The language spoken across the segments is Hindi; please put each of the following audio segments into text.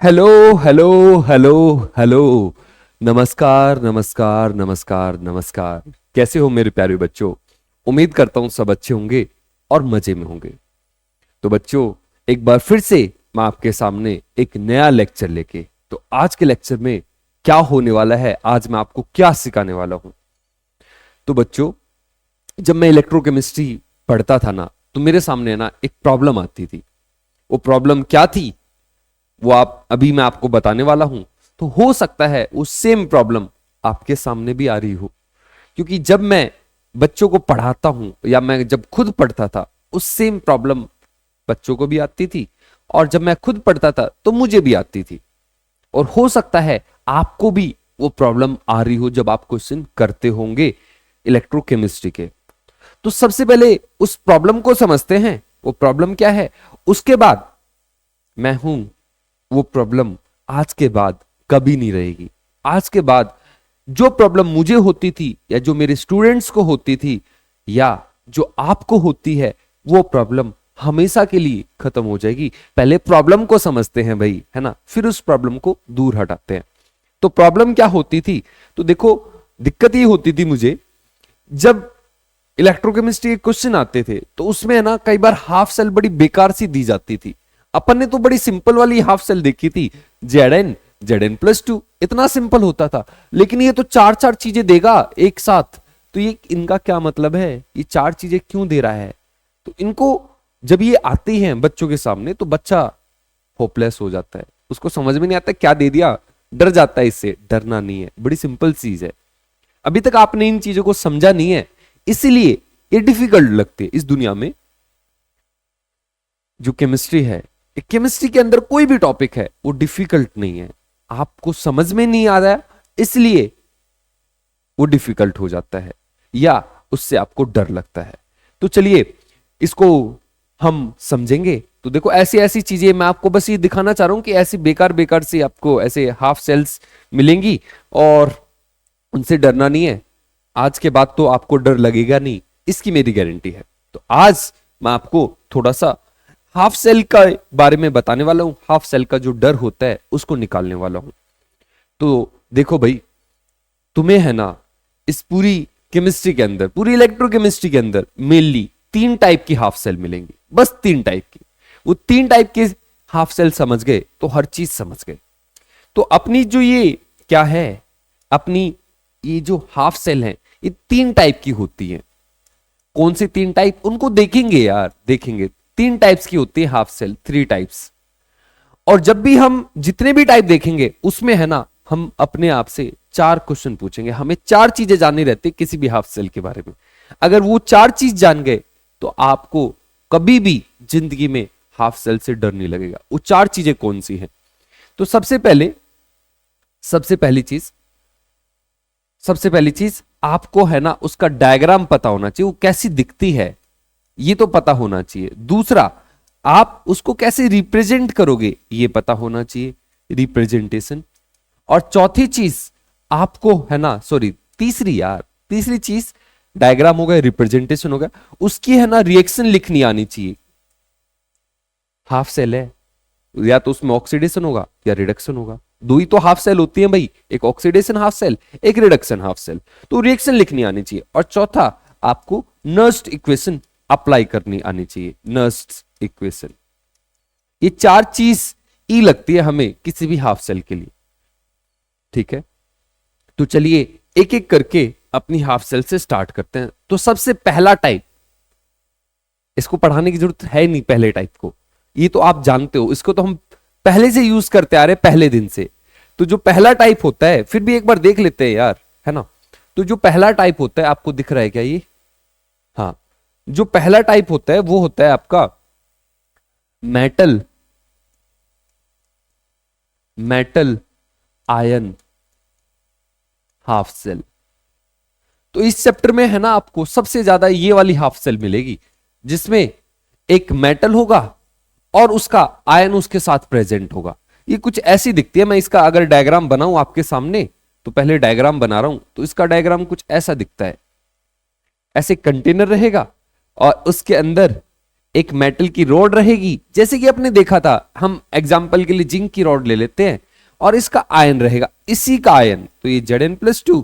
Hello hello hello hello. नमस्कार नमस्कार नमस्कार नमस्कार। कैसे हो मेरे प्यारे बच्चों? उम्मीद करता हूं सब अच्छे होंगे और मजे में होंगे। तो बच्चों, एक बार फिर से मैं आपके सामने एक नया लेक्चर लेके, तो आज के लेक्चर में क्या होने वाला है, आज मैं आपको क्या सिखाने वाला हूं। तो बच्चों, जब मैं इलेक्ट्रोकेमिस्ट्री पढ़ता था ना, तो मेरे सामने ना एक प्रॉब्लम आती थी। वो प्रॉब्लम क्या थी वो आप अभी मैं आपको बताने वाला हूं। तो हो सकता है वो सेम प्रॉब्लम आपके सामने भी आ रही हो, क्योंकि जब मैं बच्चों को पढ़ाता हूं या मैं जब खुद पढ़ता था, उस सेम प्रॉब्लम बच्चों को भी आती थी, और जब मैं खुद पढ़ता था तो मुझे भी आती थी। और हो सकता है आपको भी वो प्रॉब्लम आ रही हो जब आप क्वेश्चन करते होंगे इलेक्ट्रोकेमिस्ट्री के। तो सबसे पहले उस प्रॉब्लम को समझते हैं, वो प्रॉब्लम क्या है। उसके बाद मैं हूं वो प्रॉब्लम आज के बाद कभी नहीं रहेगी। आज के बाद जो प्रॉब्लम मुझे होती थी या जो मेरे स्टूडेंट्स को होती थी या जो आपको होती है, वो प्रॉब्लम हमेशा के लिए खत्म हो जाएगी। पहले प्रॉब्लम को समझते हैं भाई, है ना, फिर उस प्रॉब्लम को दूर हटाते हैं। तो प्रॉब्लम क्या होती थी? तो देखो, दिक्कत ये होती थी मुझे, जब इलेक्ट्रोकेमिस्ट्री के क्वेश्चन आते थे तो उसमें है ना कई बार हाफ सेल बड़ी बेकार सी दी जाती थी। अपन ने तो बड़ी सिंपल वाली हाफ सेल देखी थी, Zn+2, इतना सिंपल होता था। लेकिन ये तो चार चार चीजें देगा एक साथ, तो ये इनका क्या मतलब है, ये चार चीजें क्यों दे रहा है? तो इनको जब ये आती हैं बच्चों के सामने तो बच्चा होपलेस हो जाता है, उसको समझ में नहीं आता क्या दे दिया, डर जाता है। इससे डरना नहीं है, बड़ी सिंपल चीज है। अभी तक आपने इन चीजों को समझा नहीं है, इसलिए ये डिफिकल्ट लगती है। इस दुनिया में जो केमिस्ट्री है, केमिस्ट्री के अंदर कोई भी टॉपिक है वो डिफिकल्ट नहीं है। आपको समझ में नहीं आ रहा है इसलिए वो डिफिकल्ट हो जाता है या उससे आपको डर लगता है। तो चलिए इसको हम समझेंगे। तो देखो, ऐसी ऐसी चीजें मैं आपको बस ये दिखाना चाह रहा हूं कि ऐसी बेकार बेकार सी आपको ऐसे हाफ सेल्स मिलेंगी और उनसे डरना नहीं है। आज के बाद तो आपको डर लगेगा नहीं, इसकी मेरी गारंटी है। तो आज मैं आपको थोड़ा सा हाफ सेल का बारे में बताने वाला हूं, हाफ सेल का जो डर होता है उसको निकालने वाला हूं। तो देखो भाई, तुम्हें है ना इस पूरी केमिस्ट्री के अंदर, पूरी इलेक्ट्रोकेमिस्ट्री के अंदर मेनली तीन टाइप की हाफ सेल मिलेंगी, बस तीन टाइप की। वो तीन टाइप के हाफ सेल समझ गए तो हर चीज समझ गए। तो अपनी जो ये क्या है, अपनी ये जो हाफ सेल है, ये तीन टाइप की होती है। कौन सी तीन टाइप, उनको देखेंगे यार, देखेंगे। तीन टाइप्स की होती है हाफ सेल, 3 टाइप्स। और जब भी हम जितने भी टाइप देखेंगे उसमें है ना, हम अपने आप से 4 क्वेश्चन पूछेंगे। हमें 4 चीजें जाननी रहती है किसी भी हाफ सेल के बारे में। अगर वो 4 चीज जान गए तो आपको कभी भी जिंदगी में हाफ सेल से डर नहीं लगेगा। वो 4 चीजें कौन सी हैं? तो सबसे पहली चीज आपको है ना उसका डायग्राम पता होना चाहिए, वो कैसी दिखती है ये तो पता होना चाहिए। दूसरा, आप उसको कैसे रिप्रेजेंट करोगे ये पता होना चाहिए, रिप्रेजेंटेशन। और चौथी चीज आपको है ना, तीसरी चीज डायग्राम हो गया, रिप्रेजेंटेशन हो गया, उसकी है ना रिएक्शन लिखनी आनी चाहिए। हाफ सेल है, या तो उसमें ऑक्सीडेशन होगा या रिडक्शन होगा। दो ही तो हाफ सेल होती है भाई, एक ऑक्सीडेशन हाफ सेल, एक रिडक्शन हाफ सेल। तो रिएक्शन लिखनी आनी चाहिए। और चौथा, आपको नर्स्ड इक्वेशन अप्लाई करनी आनी चाहिए, नर्स्ड इक्वेशन। ये 4 चीज ई लगती है हमें किसी भी हाफ सेल के लिए, ठीक है। तो चलिए एक एक करके अपनी हाफ सेल से स्टार्ट करते हैं। तो सबसे पहला टाइप, इसको पढ़ाने की जरूरत है नहीं, पहले टाइप को ये तो आप जानते हो, इसको तो हम पहले से यूज करते आ रहे, पहले दिन से। तो जो पहला टाइप होता है, फिर भी एक बार देख लेते हैं यार, है ना। तो जो पहला टाइप होता है, आपको दिख रहा है क्या ये? हाँ, जो पहला टाइप होता है वो होता है आपका मेटल आयन हाफ सेल। तो इस चैप्टर में है ना आपको सबसे ज्यादा ये वाली हाफ सेल मिलेगी, जिसमें एक मेटल होगा और उसका आयन उसके साथ प्रेजेंट होगा। ये कुछ ऐसी दिखती है। मैं इसका अगर डायग्राम बनाऊं आपके सामने, तो पहले डायग्राम बना रहा हूं, तो इसका डायग्राम कुछ ऐसा दिखता है। ऐसे कंटेनर रहेगा और उसके अंदर एक मेटल की रॉड रहेगी, जैसे कि आपने देखा था, हम एग्जाम्पल के लिए जिंक की रॉड ले लेते हैं और इसका आयन रहेगा, इसी का आयन, तो ये Zn+2,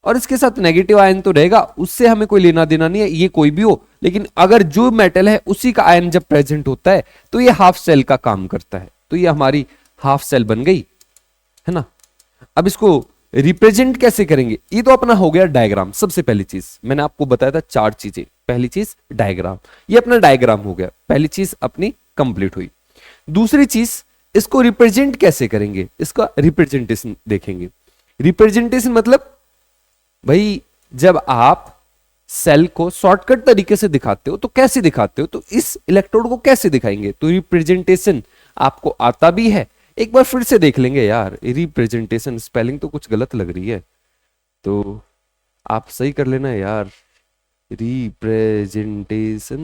और इसके साथ नेगेटिव आयन तो रहेगा, उससे हमें कोई लेना देना नहीं है, ये कोई भी हो, लेकिन अगर जो मेटल है उसी का आयन जब प्रेजेंट होता है तो ये हाफ सेल का काम करता है, तो ये हमारी हाफ सेल बन गई, है ना। अब इसको रिप्रेजेंट कैसे करेंगे, ये तो अपना हो गया डायग्राम। सबसे पहली चीज मैंने आपको बताया था 4 चीजें, पहली चीज डायग्राम, ये अपना डायग्राम हो गया, पहली चीज अपनी कंप्लीट हुई। दूसरी चीज, इसको रिप्रेजेंट कैसे करेंगे, इसका रिप्रेजेंटेशन देखेंगे। रिप्रेजेंटेशन मतलब भाई जब आप सेल को शॉर्टकट तरीके से दिखाते हो तो कैसे दिखाते हो, तो इस इलेक्ट्रोड को कैसे दिखाएंगे, तो रिप्रेजेंटेशन आपको आता भी है। एक बार फिर से देख लेंगे यार, रिप्रेजेंटेशन स्पेलिंग तो कुछ गलत लग रही है, तो आप सही कर लेना यार, रिप्रेजेंटेशन,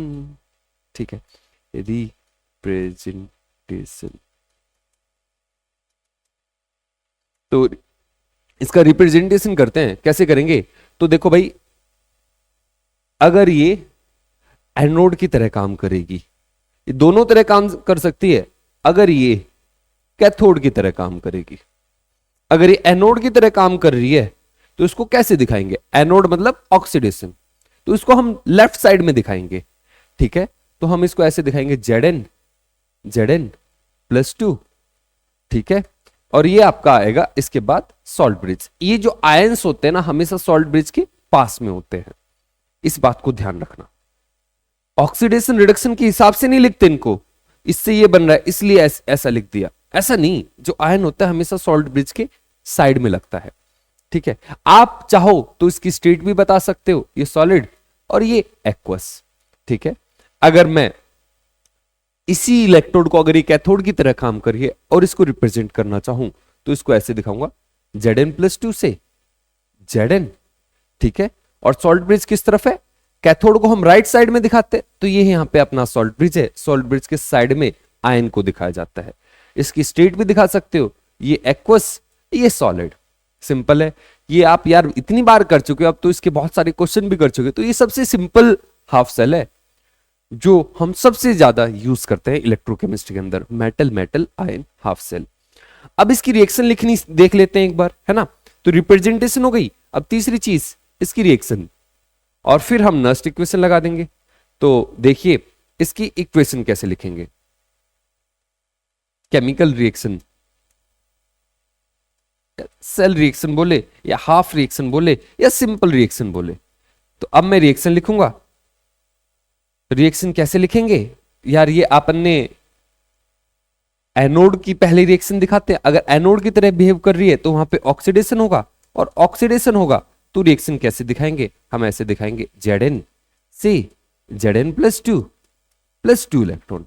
ठीक है, रिप्रेजेंटेशन। तो इसका रिप्रेजेंटेशन करते हैं, कैसे करेंगे, तो देखो भाई, अगर ये एनोड की तरह काम करेगी, ये दोनों तरह काम कर सकती है, अगर ये कैथोड की तरह काम करेगी, अगर ये एनोड की तरह काम कर रही है तो इसको कैसे दिखाएंगे, एनोड मतलब ऑक्सीडेशन, तो इसको हम लेफ्ट साइड में दिखाएंगे, ठीक है, तो हम इसको ऐसे दिखाएंगे Zn+2, ठीक है, और ये आपका आएगा इसके बाद सॉल्ट ब्रिज। ये जो आयंस होते हैं ना हमेशा सॉल्ट ब्रिज के पास में होते हैं, इस बात को ध्यान रखना। ऑक्सीडेशन रिडक्शन के हिसाब से नहीं लिखते इनको, इससे ये बन रहा है इसलिए ऐसा लिख दिया, ऐसा नहीं, जो आयन होता है हमेशा सॉल्ट ब्रिज के साइड में लगता है, ठीक है। आप चाहो तो इसकी स्टेट भी बता सकते हो, ये सॉलिड और ये एक्वस, ठीक है। अगर मैं इसी इलेक्ट्रोड को अगर ये कैथोड की तरह काम करिए और इसको रिप्रेजेंट करना चाहूं तो इसको ऐसे दिखाऊंगा Zn+2 से Zn, ठीक है, और सॉल्ट ब्रिज किस तरफ है, कैथोड को हम राइट साइड में दिखाते हैं, तो ये यहां पे अपना सॉल्ट ब्रिज है, सॉल्ट ब्रिज के साइड में आयन को दिखाया जाता है। इसकी स्टेट भी दिखा सकते हो, ये एक्वस, ये सॉलिड, सिंपल है। ये आप यार इतनी बार कर चुके हो, अब तो इसके बहुत सारे क्वेश्चन भी कर चुके हो, तो ये सबसे सिंपल हाफ सेल है जो हम सबसे ज्यादा यूज करते हैं इलेक्ट्रोकेमिस्ट्री के अंदर, metal metal ion half cell. अब इसकी रिएक्शन लिखनी देख लेते हैं एक बार, है ना। तो रिप्रेजेंटेशन हो गई, अब तीसरी चीज इसकी रिएक्शन, और फिर हम नर्स्ट इक्वेशन लगा देंगे। तो देखिए इसकी इक्वेशन कैसे लिखेंगे, केमिकल रिएक्शन, सेल रिएक्शन बोले या हाफ रिएक्शन बोले या सिंपल रिएक्शन बोले, तो अब मैं रिएक्शन लिखूंगा। रिएक्शन कैसे लिखेंगे यार, ये अपन ने एनोड की पहले रिएक्शन दिखाते हैं, अगर एनोड की तरह बिहेव कर रही है तो वहां पे ऑक्सीडेशन होगा, और ऑक्सीडेशन होगा तो रिएक्शन कैसे दिखाएंगे, हम ऐसे दिखाएंगे Zn से Zn+2 इलेक्ट्रॉन,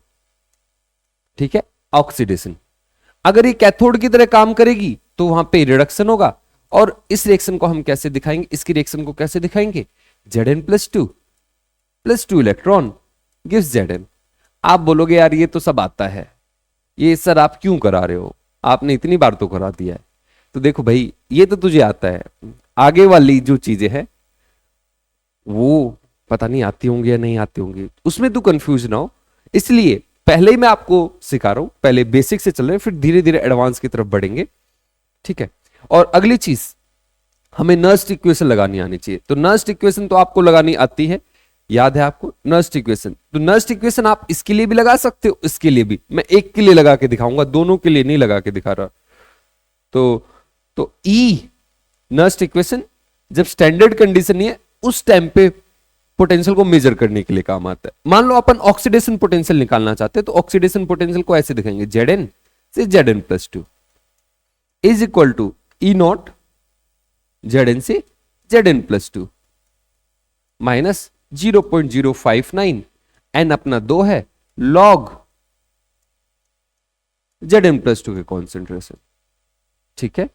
ठीक है, ऑक्सीडेशन। अगर ये कैथोड की तरह काम करेगी तो वहां पे रिडक्शन होगा, और इस रिएक्शन को हम कैसे दिखाएंगे, इसकी रिएक्शन को कैसे दिखाएंगे, Zn+2 इलेक्ट्रॉन गिव्स Zn। आप बोलोगे यार ये तो सब आता है, ये सर आप क्यों करा रहे हो, आपने इतनी बार तो करा दिया है। तो देखो भाई ये तो तुझे आता है, आगे वाली जो चीजें हैं वो पता नहीं आती होंगी या नहीं आती होंगी, उसमें तू कंफ्यूज ना हो, इसलिए पहले ही मैं आपको सिखा रहा हूं, पहले बेसिक से चल रहे हैं, फिर धीरे धीरे एडवांस की तरफ बढ़ेंगे, ठीक है। और अगली चीज हमें नर्स्ट इक्वेशन लगानी आनी चाहिए, तो नर्स्ट इक्वेशन तो आपको लगानी आती है, याद है आपको नर्स्ट इक्वेशन। तो नर्स्ट इक्वेशन आप इसके लिए भी लगा सकते हो, इसके लिए भी, मैं एक के लिए लगा के दिखाऊंगा, दोनों के लिए नहीं लगा के दिखा रहा। तो ई नर्स्ट इक्वेशन जब स्टैंडर्ड कंडीशन नहीं है उस टाइम पे पोटेंशियल को मेजर करने के लिए काम आता है। मान लो अपन ऑक्सीडेशन पोटेंशियल निकालना चाहते हैं, तो ऑक्सीडेशन पोटेंशियल को ऐसे दिखाएंगे Zn से Zn+2 is equal to E0 Zn से Zn+2 माइनस 0.059, n अपना 2 है, लॉग Zn+2 के कॉन्सेंट्रेशन, ठीक है।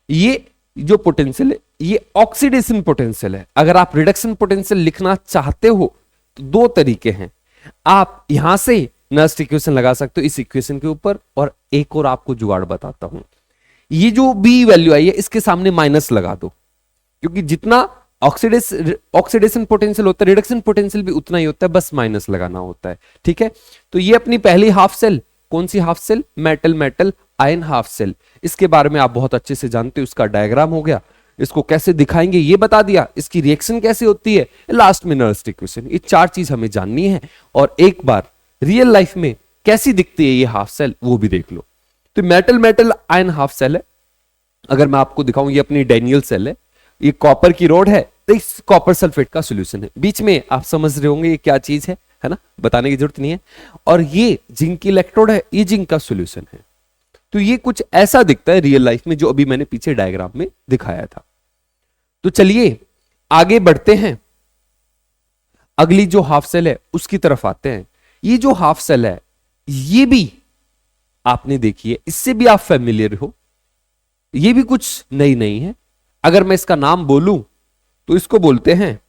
ये जो पोटेंशियल है ये ऑक्सीडेशन पोटेंशियल है। अगर आप रिडक्शन पोटेंशियल लिखना चाहते हो तो दो तरीके हैं, आप यहां से नर्स्ट इक्वेशन लगा सकते हो इस इक्वेशन के ऊपर, और एक और आपको जुगाड़ बताता हूं, ये जो बी वैल्यू आई है इसके सामने माइनस लगा दो, क्योंकि जितना ऑक्सीडेशन पोटेंशियल होता है, रिडक्शन पोटेंशियल भी उतना ही होता है, बस माइनस लगाना होता है। ठीक है, तो ये अपनी पहली हाफ सेल, कौन सी half cell? Metal metal ion half cell. इसके बारे में आप बहुत अच्छे से जानते हो, इसका डायग्राम हो गया, इसको कैसे दिखाएंगे ये बता दिया, इसकी रिएक्शन कैसे होती है, लास्ट में नर्स्ट इक्वेशन। ये चार चीज हमें जाननी है, और एक बार रियल लाइफ में कैसी दिखती है ये हाफ सेल वो भी देख लो। तो metal metal ion half cell है, अगर मैं आपको दिखाऊं ये अपनी डैनियल सेल है, ये कॉपर की रोड है, तो इस कॉपर सल्फेट का सॉल्यूशन है। बीच में आप समझ रहे होंगे ये क्या चीज है ना, बताने की जरूरत नहीं है। और ये जिंक की इलेक्ट्रोड है, ये जिंक का सॉल्यूशन है। तो ये कुछ ऐसा दिखता है रियल लाइफ में, जो अभी मैंने पीछे डायग्राम में दिखाया था। तो चलिए आगे बढ़ते हैं, अगली जो हाफ सेल है उसकी तरफ आते हैं। ये जो हाफ सेल है ये भी आपने देखी है, इससे भी आप फेमिलियर हो, ये भी कुछ नई नहीं है। अगर मैं इसका नाम बोलूं तो इसको बोलते हैं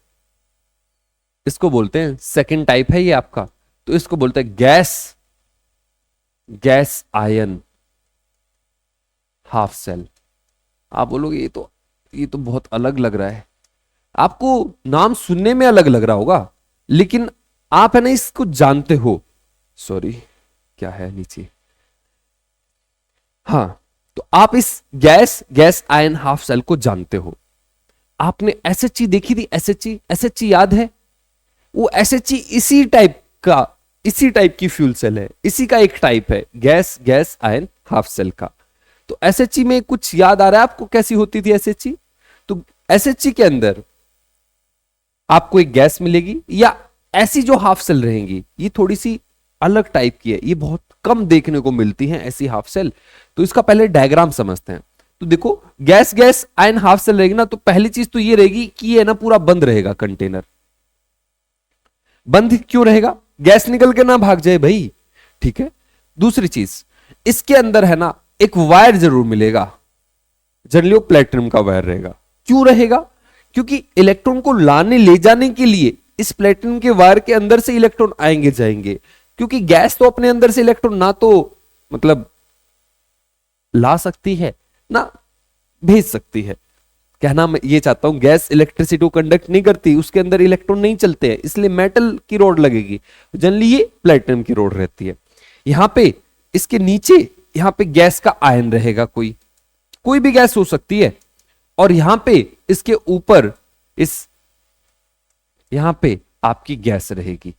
सेकंड टाइप है ये आपका, तो इसको बोलते हैं गैस आयन हाफ सेल। आप बोलोगे ये तो बहुत अलग लग रहा है, आपको नाम सुनने में अलग लग रहा होगा, लेकिन आप है ना इसको जानते हो। सॉरी, क्या है नीचे, हाँ, तो आप इस गैस आयन हाफ सेल को जानते हो। आपने एसएचजी देखी थी, एसएचजी याद है? वो एसएचजी इसी टाइप की फ्यूल सेल है, इसी का एक टाइप है गैस आयन हाफ सेल का। तो एसएचजी में कुछ याद आ रहा है आपको कैसी होती थी एसएचजी? तो एसएचजी के अंदर आपको एक गैस मिलेगी, या ऐसी जो हाफ सेल रहेंगी ये थोड़ी सी अलग टाइप की है, ये बहुत कम देखने को मिलती हैं ऐसी हाफ सेल। तो इसका पहले डायग्राम समझते हैं। तो देखो गैस आयन हाफ सेल रहेगी ना, तो पहली चीज तो ये रहेगी कि ये ना पूरा बंद रहेगा कंटेनर। बंद क्यों रहेगा? गैस निकल के ना भाग जाए भाई, ठीक है। दूसरी चीज, इसके अंदर है ना एक वायर जरूर मिलेगा, जनरली प्लेटिनम का वायर रहेगा। क्यों रहेगा? क्योंकि इलेक्ट्रॉन को लाने ले जाने के लिए इस प्लेटिनम के वायर के अंदर से इलेक्ट्रॉन आएंगे जाएंगे, क्योंकि गैस तो अपने अंदर से इलेक्ट्रॉन ना तो मतलब ला सकती है ना भेज सकती है। कहना मैं ये चाहता हूं, गैस इलेक्ट्रिसिटी को कंडक्ट नहीं करती, उसके अंदर इलेक्ट्रॉन नहीं चलते हैं, इसलिए मेटल की रोड लगेगी। जनरली ये प्लेटिनम की रोड रहती है। यहां पे इसके नीचे यहां पे गैस का आयन रहेगा, कोई भी गैस हो सकती है, और यहां पे इसके ऊपर यहां पे आपकी गैस रहेगी,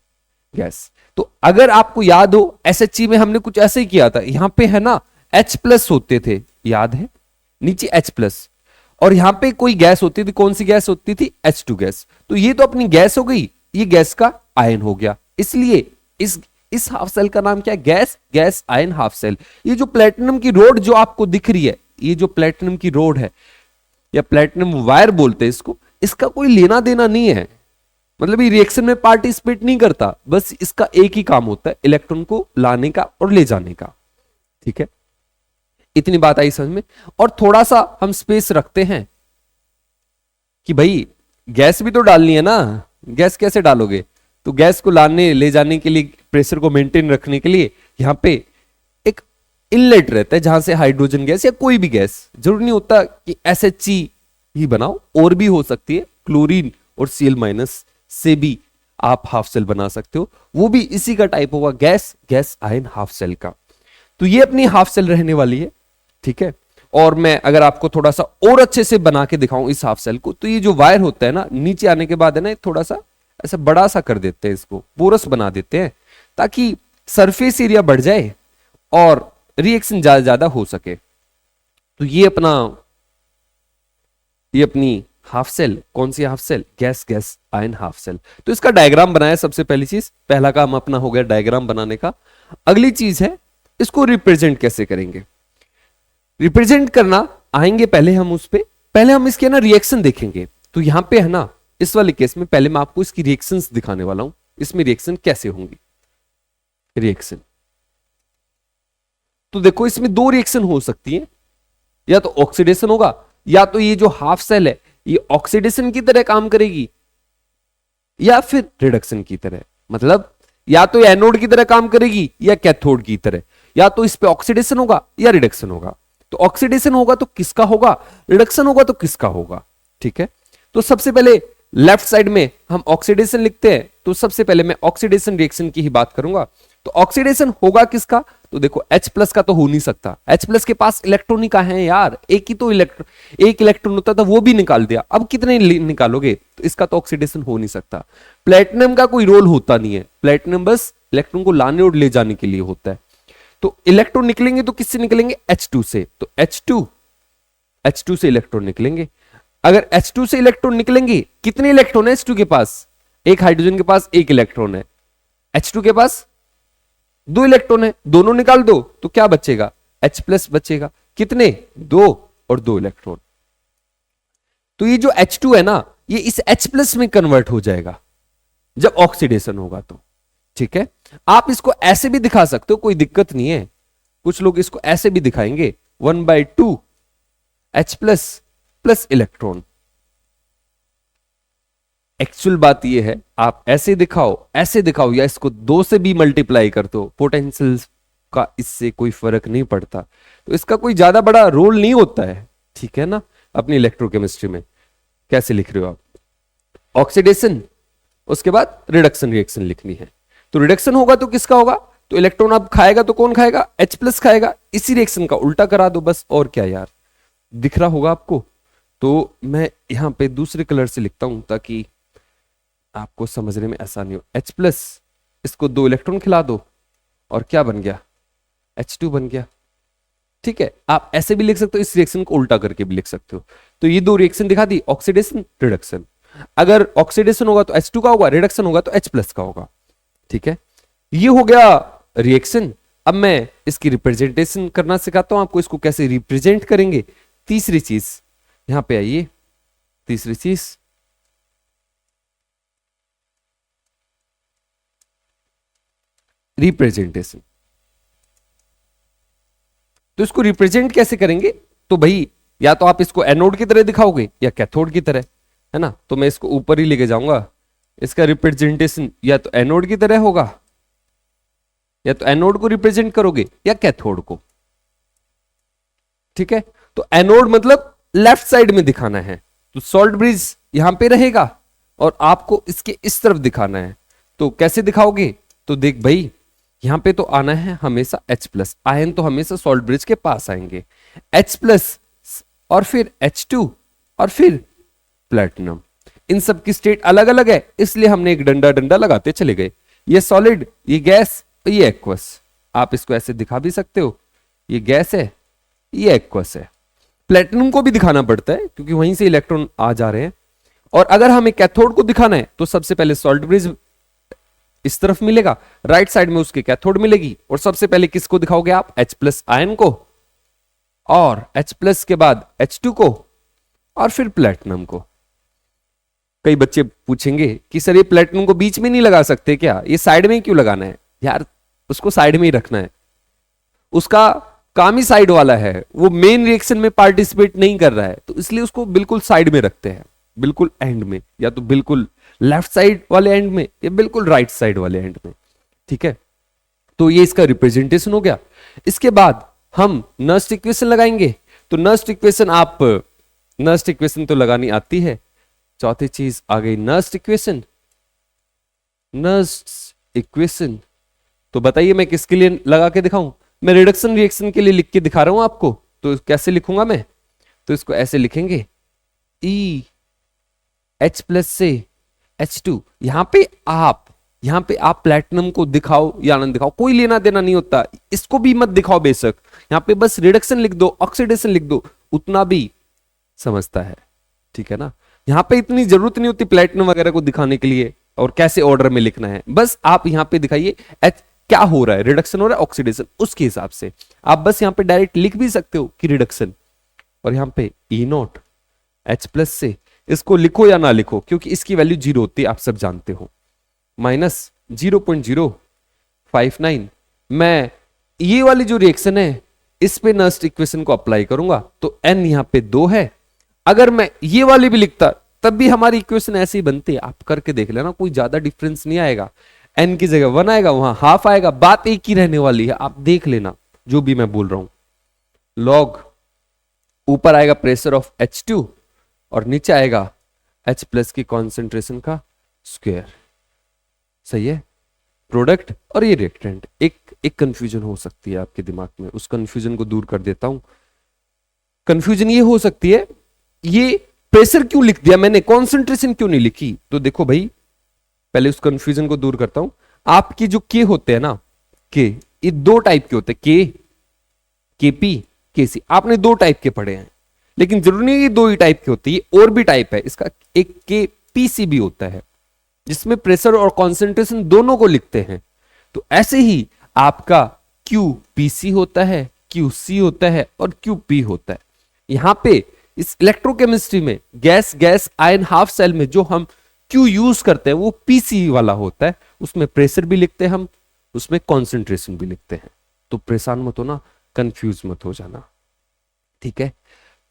गैस। तो अगर आपको याद हो एसएचजी में हमने कुछ ऐसे ही किया था, यहां पे है ना H+ होते थे, याद है, नीचे H+, और यहां पे कोई गैस होती थी, कौन सी गैस होती थी? H2 gas. तो ये तो अपनी गैस हो गई, ये गैस का आयन हो गया, इसलिए इस हाफ सेल का नाम क्या है? Gas ion half cell. ये जो प्लेटिनम की रोड जो आपको दिख रही है, ये जो प्लेटिनम की रोड है या प्लेटिनम वायर बोलते हैं इसको, इसका कोई लेना देना नहीं है, मतलब ये रिएक्शन में पार्टिसिपेट नहीं करता, बस इसका एक ही काम होता है, इलेक्ट्रॉन को लाने का और ले जाने का। ठीक है, इतनी बात आई समझ में। और थोड़ा सा हम स्पेस रखते हैं कि भाई गैस भी तो डालनी है ना, गैस कैसे डालोगे? तो गैस को लाने ले जाने के लिए, प्रेशर को मेंटेन रखने के लिए यहां पे एक इनलेट रहता है, जहां से हाइड्रोजन गैस या कोई भी गैस, जरूरी नहीं होता कि एसएचजी ही बनाओ, और भी हो सकती है, क्लोरीन और Cl- से भी आप हाफ सेल बना सकते हो, वो भी इसी का टाइप होगा, गैस आयन हाफ सेल का। तो ये अपनी हाफ सेल रहने वाली है, ठीक है। और मैं अगर आपको थोड़ा सा और अच्छे से बना के दिखाऊं इस हाफ सेल को, तो ये जो वायर होता है ना, नीचे आने के बाद है ना थोड़ा सा ऐसा बड़ा सा कर देते हैं, इसको पोरस बना देते हैं, ताकि सरफेस एरिया बढ़ जाए और रिएक्शन ज्यादा हो सके। तो ये अपनी हाफ सेल, कौन सी half cell? Gas ion half cell. तो इसका डायग्राम बनाया, सबसे पहली चीज, पहला काम अपना हो गया डायग्राम बनाने का। अगली चीज है इसको रिप्रेजेंट कैसे करेंगे। रिप्रेजेंट करना आएंगे पहले हम उस पे, पहले हम इसके ना रिएक्शन देखेंगे। तो यहां पे है ना इस वाले केस में पहले मैं आपको इसकी रिएक्शंस दिखाने वाला हूं, इसमें रिएक्शन कैसे होंगी। रिएक्शन तो देखो इसमें दो रिएक्शन हो सकती है, या तो ऑक्सीडेशन होगा, या तो ये जो हाफ सेल है ये ऑक्सीडेशन की तरह काम करेगी, या फिर रिडक्शन की तरह, मतलब या तो एनोड की तरह काम करेगी या कैथोड की तरह, या तो इस पे ऑक्सीडेशन होगा या रिडक्शन होगा। तो ऑक्सीडेशन होगा तो किसका होगा, रिडक्शन होगा तो किसका होगा, ठीक है। तो सबसे पहले लेफ्ट साइड में हम ऑक्सीडेशन लिखते हैं, तो सबसे पहले मैं ऑक्सीडेशन रिएक्शन की ही बात करूंगा। तो ऑक्सीडेशन होगा किसका, तो देखो H प्लस का तो हो नहीं सकता, H प्लस के पास इलेक्ट्रॉन ही कहां है यार, एक ही तो एक इलेक्ट्रॉन होता था, वो भी निकाल दिया, अब कितने निकालोगे, तो इसका तो ऑक्सीडेशन हो नहीं सकता। प्लेटिनम का कोई रोल होता नहीं है, प्लेटिनम बस इलेक्ट्रॉन को लाने और ले जाने के लिए होता है। तो इलेक्ट्रॉन निकलेंगे तो किससे निकलेंगे, H2 से, तो H2 से इलेक्ट्रॉन निकलेंगे। अगर H2 से इलेक्ट्रॉन निकलेंगे, कितने इलेक्ट्रॉन है H2 के पास, एक हाइड्रोजन के पास एक इलेक्ट्रॉन है, H2 के पास 2 इलेक्ट्रॉन है, दोनों निकाल दो तो क्या बचेगा, H प्लस बचेगा, कितने 2 और 2 इलेक्ट्रॉन। तो ये जो H2 है ना, ये इस H प्लस में कन्वर्ट हो जाएगा जब ऑक्सीडेशन होगा तो, ठीक है। आप इसको ऐसे भी दिखा सकते हो, कोई दिक्कत नहीं है, कुछ लोग इसको ऐसे भी दिखाएंगे 1/2 H plus plus electron. Actual बात यह है, आप ऐसे दिखाओ या इसको 2 से भी मल्टीप्लाई कर दो, पोटेंशियल का इससे कोई फर्क नहीं पड़ता, तो इसका कोई ज्यादा बड़ा रोल नहीं होता है, ठीक है ना। अपनी इलेक्ट्रोकेमिस्ट्री में कैसे लिख रहे हो आप, ऑक्सीडेशन, उसके बाद रिडक्शन रिएक्शन लिखनी है। तो रिडक्शन होगा तो किसका होगा, तो इलेक्ट्रॉन अब खाएगा तो कौन खाएगा, H प्लस खाएगा, इसी रिएक्शन का उल्टा करा दो बस, और क्या यार, दिख रहा होगा आपको। तो मैं यहां पे दूसरे कलर से लिखता हूं ताकि आपको समझने में आसानी हो। H प्लस, इसको 2 इलेक्ट्रॉन खिला दो और क्या बन गया, H2 बन गया, ठीक है। आप ऐसे भी लिख सकते हो, इस रिएक्शन को उल्टा करके भी लिख सकते हो। तो ये 2 रिएक्शन दिखा दी, ऑक्सीडेशन रिडक्शन। अगर ऑक्सीडेशन होगा तो H2 का होगा, रिडक्शन होगा तो H प्लस का होगा, ठीक है। ये हो गया रिएक्शन। अब मैं इसकी रिप्रेजेंटेशन करना सिखाता हूं आपको, इसको कैसे रिप्रेजेंट करेंगे। तीसरी चीज यहां पे आइए, तीसरी चीज रिप्रेजेंटेशन। तो इसको रिप्रेजेंट कैसे करेंगे, तो भाई या तो आप इसको एनोड की तरह दिखाओगे या कैथोड की तरह, है ना। तो मैं इसको ऊपर ही लेके जाऊंगा, इसका रिप्रेजेंटेशन या तो एनोड की तरह होगा, या तो एनोड को रिप्रेजेंट करोगे या कैथोड को, ठीक है। तो एनोड मतलब लेफ्ट साइड में दिखाना है, तो सॉल्ट ब्रिज यहां पे रहेगा और आपको इसके इस तरफ दिखाना है। तो कैसे दिखाओगे, तो देख भाई यहां पे तो आना है हमेशा H प्लस, आयन तो हमेशा सॉल्ट ब्रिज के पास आएंगे, H प्लस और फिर H2 और फिर प्लेटिनम। इन सब की स्टेट अलग अलग है, इसलिए हमने एक डंडा डंडा लगाते चले गए, ये सॉलिड, ये गैस, ये एक्वस। आप इसको ऐसे दिखा भी सकते हो, ये गैस है, ये एक्वस है। प्लेटिनम को भी दिखाना पड़ता है क्योंकि वहीं से इलेक्ट्रॉन आ जा रहे हैं। और अगर हमें कैथोड को दिखाना है तो सबसे पहले सॉल्ट ब्रिज इस तरफ मिलेगा, राइट साइड में उसके कैथोड मिलेगी, और सबसे पहले किसको दिखाओगे आप, H प्लस आयन को, और H प्लस के बाद H2 को, और फिर प्लेटिनम को। कई बच्चे पूछेंगे कि सर ये प्लेटिनम को बीच में नहीं लगा सकते क्या, ये साइड में क्यों लगाना है, यार उसको साइड में ही रखना है, उसका काम ही साइड वाला है, वो मेन रिएक्शन में पार्टिसिपेट नहीं कर रहा है, तो इसलिए उसको बिल्कुल साइड में रखते हैं, बिल्कुल एंड में, या तो बिल्कुल लेफ्ट साइड वाले एंड में या बिल्कुल राइट साइड वाले एंड में, ठीक है। तो ये इसका रिप्रेजेंटेशन हो गया। इसके बाद हम नर्स्ट इक्वेशन लगाएंगे। तो नर्स्ट इक्वेशन, आप नर्स्ट इक्वेशन तो लगानी आती है, चौथी चीज आ गई नर्स्ट इक्वेशन। नर्स्ट इक्वेशन तो बताइए मैं किसके लिए लगा के दिखाऊं, मैं रिडक्शन रिएक्शन के लिए लिख के दिखा रहा हूं आपको। तो कैसे लिखूंगा मैं, तो इसको ऐसे लिखेंगे, ई H प्लस से H2। यहां पे आप प्लेटिनम को दिखाओ या ना दिखाओ, कोई लेना देना नहीं होता, इसको भी मत दिखाओ बेशक, यहां पे बस रिडक्शन लिख दो, ऑक्सीडेशन लिख दो, उतना भी समझता है, ठीक है ना। यहां पे इतनी जरूरत नहीं होती प्लेटिनम वगैरह को दिखाने के लिए और कैसे ऑर्डर में लिखना है, बस आप यहां पे दिखाइए क्या हो रहा है, रिडक्शन हो रहा है, ऑक्सीडेशन, उसके हिसाब से आप बस यहां पे डायरेक्ट लिख भी सकते हो कि रिडक्शन, और यहां पे E0 H प्लस से, इसको लिखो या ना लिखो क्योंकि इसकी वैल्यू 0 होती है, आप सब जानते हो, -0.059। मैं ये वाली जो रिएक्शन है इस पे नर्स्ट इक्वेशन को अप्लाई करूंगा, तो n यहां पे 2 है। अगर मैं ये वाली भी लिखता तब भी हमारी इक्वेशन ऐसी ही बनती है, आप करके देख लेना, कोई ज्यादा डिफरेंस नहीं आएगा, n की जगह 1 आएगा, वहां हाफ आएगा, बात एक ही रहने वाली है, आप देख लेना जो भी मैं बोल रहा हूं। लॉग ऊपर आएगा प्रेशर ऑफ H2 और नीचे आएगा H प्लस की कॉन्सेंट्रेशन का स्क्वायर। सही है, प्रोडक्ट और ये रिएक्टेंट। एक कंफ्यूजन हो सकती है आपके दिमाग में, उस कंफ्यूजन को दूर कर देता हूं। कंफ्यूजन ये हो सकती है, ये प्रेशर क्यों लिख दिया मैंने, कॉन्सेंट्रेशन क्यों नहीं लिखी? तो देखो भाई, पहले उस कंफ्यूजन को दूर करता हूं। आपके जो के होते हैं ना, के, ये दो टाइप के होते हैं, केपी, केसी। आपने दो टाइप के पढ़े हैं, लेकिन जरूरी नहीं ये दो ही टाइप के होते हैं, ये और भी टाइप है इसका। एक के पीसी भी होता है, जिसमें प्रेशर और कॉन्सेंट्रेशन दोनों को लिखते हैं। तो ऐसे ही आपका क्यू पीसी होता है, क्यू सी होता है और क्यू पी होता है। यहां पे इस इलेक्ट्रोकेमिस्ट्री में gas gas ion half cell में जो हम क्यू यूज करते हैं वो पीसी वाला होता है। उसमें प्रेशर भी लिखते हैं हम, उसमें कॉन्सेंट्रेशन भी लिखते हैं। तो परेशान मत होना, कंफ्यूज मत हो जाना, ठीक है।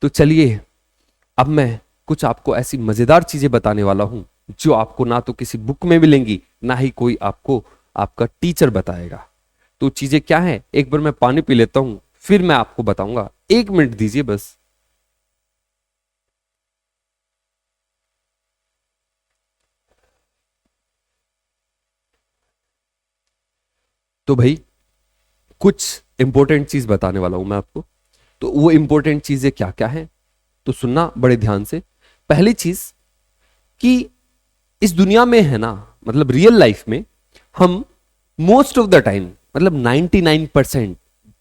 तो चलिए, अब मैं कुछ आपको ऐसी मजेदार चीजें बताने वाला हूं जो आपको ना तो किसी बुक में मिलेंगी, ना ही कोई आपको आपका टीचर बताएगा। तो चीजें क्या है, एक बार मैं पानी पी लेता हूं, फिर मैं आपको बताऊंगा। 1 मिनट दीजिए बस। तो भाई, कुछ इंपॉर्टेंट चीज बताने वाला हूं मैं आपको। तो वो इंपॉर्टेंट चीजें क्या क्या है, तो सुनना बड़े ध्यान से। पहली चीज कि इस दुनिया में है ना, मतलब रियल लाइफ में हम मोस्ट ऑफ द टाइम, मतलब 99%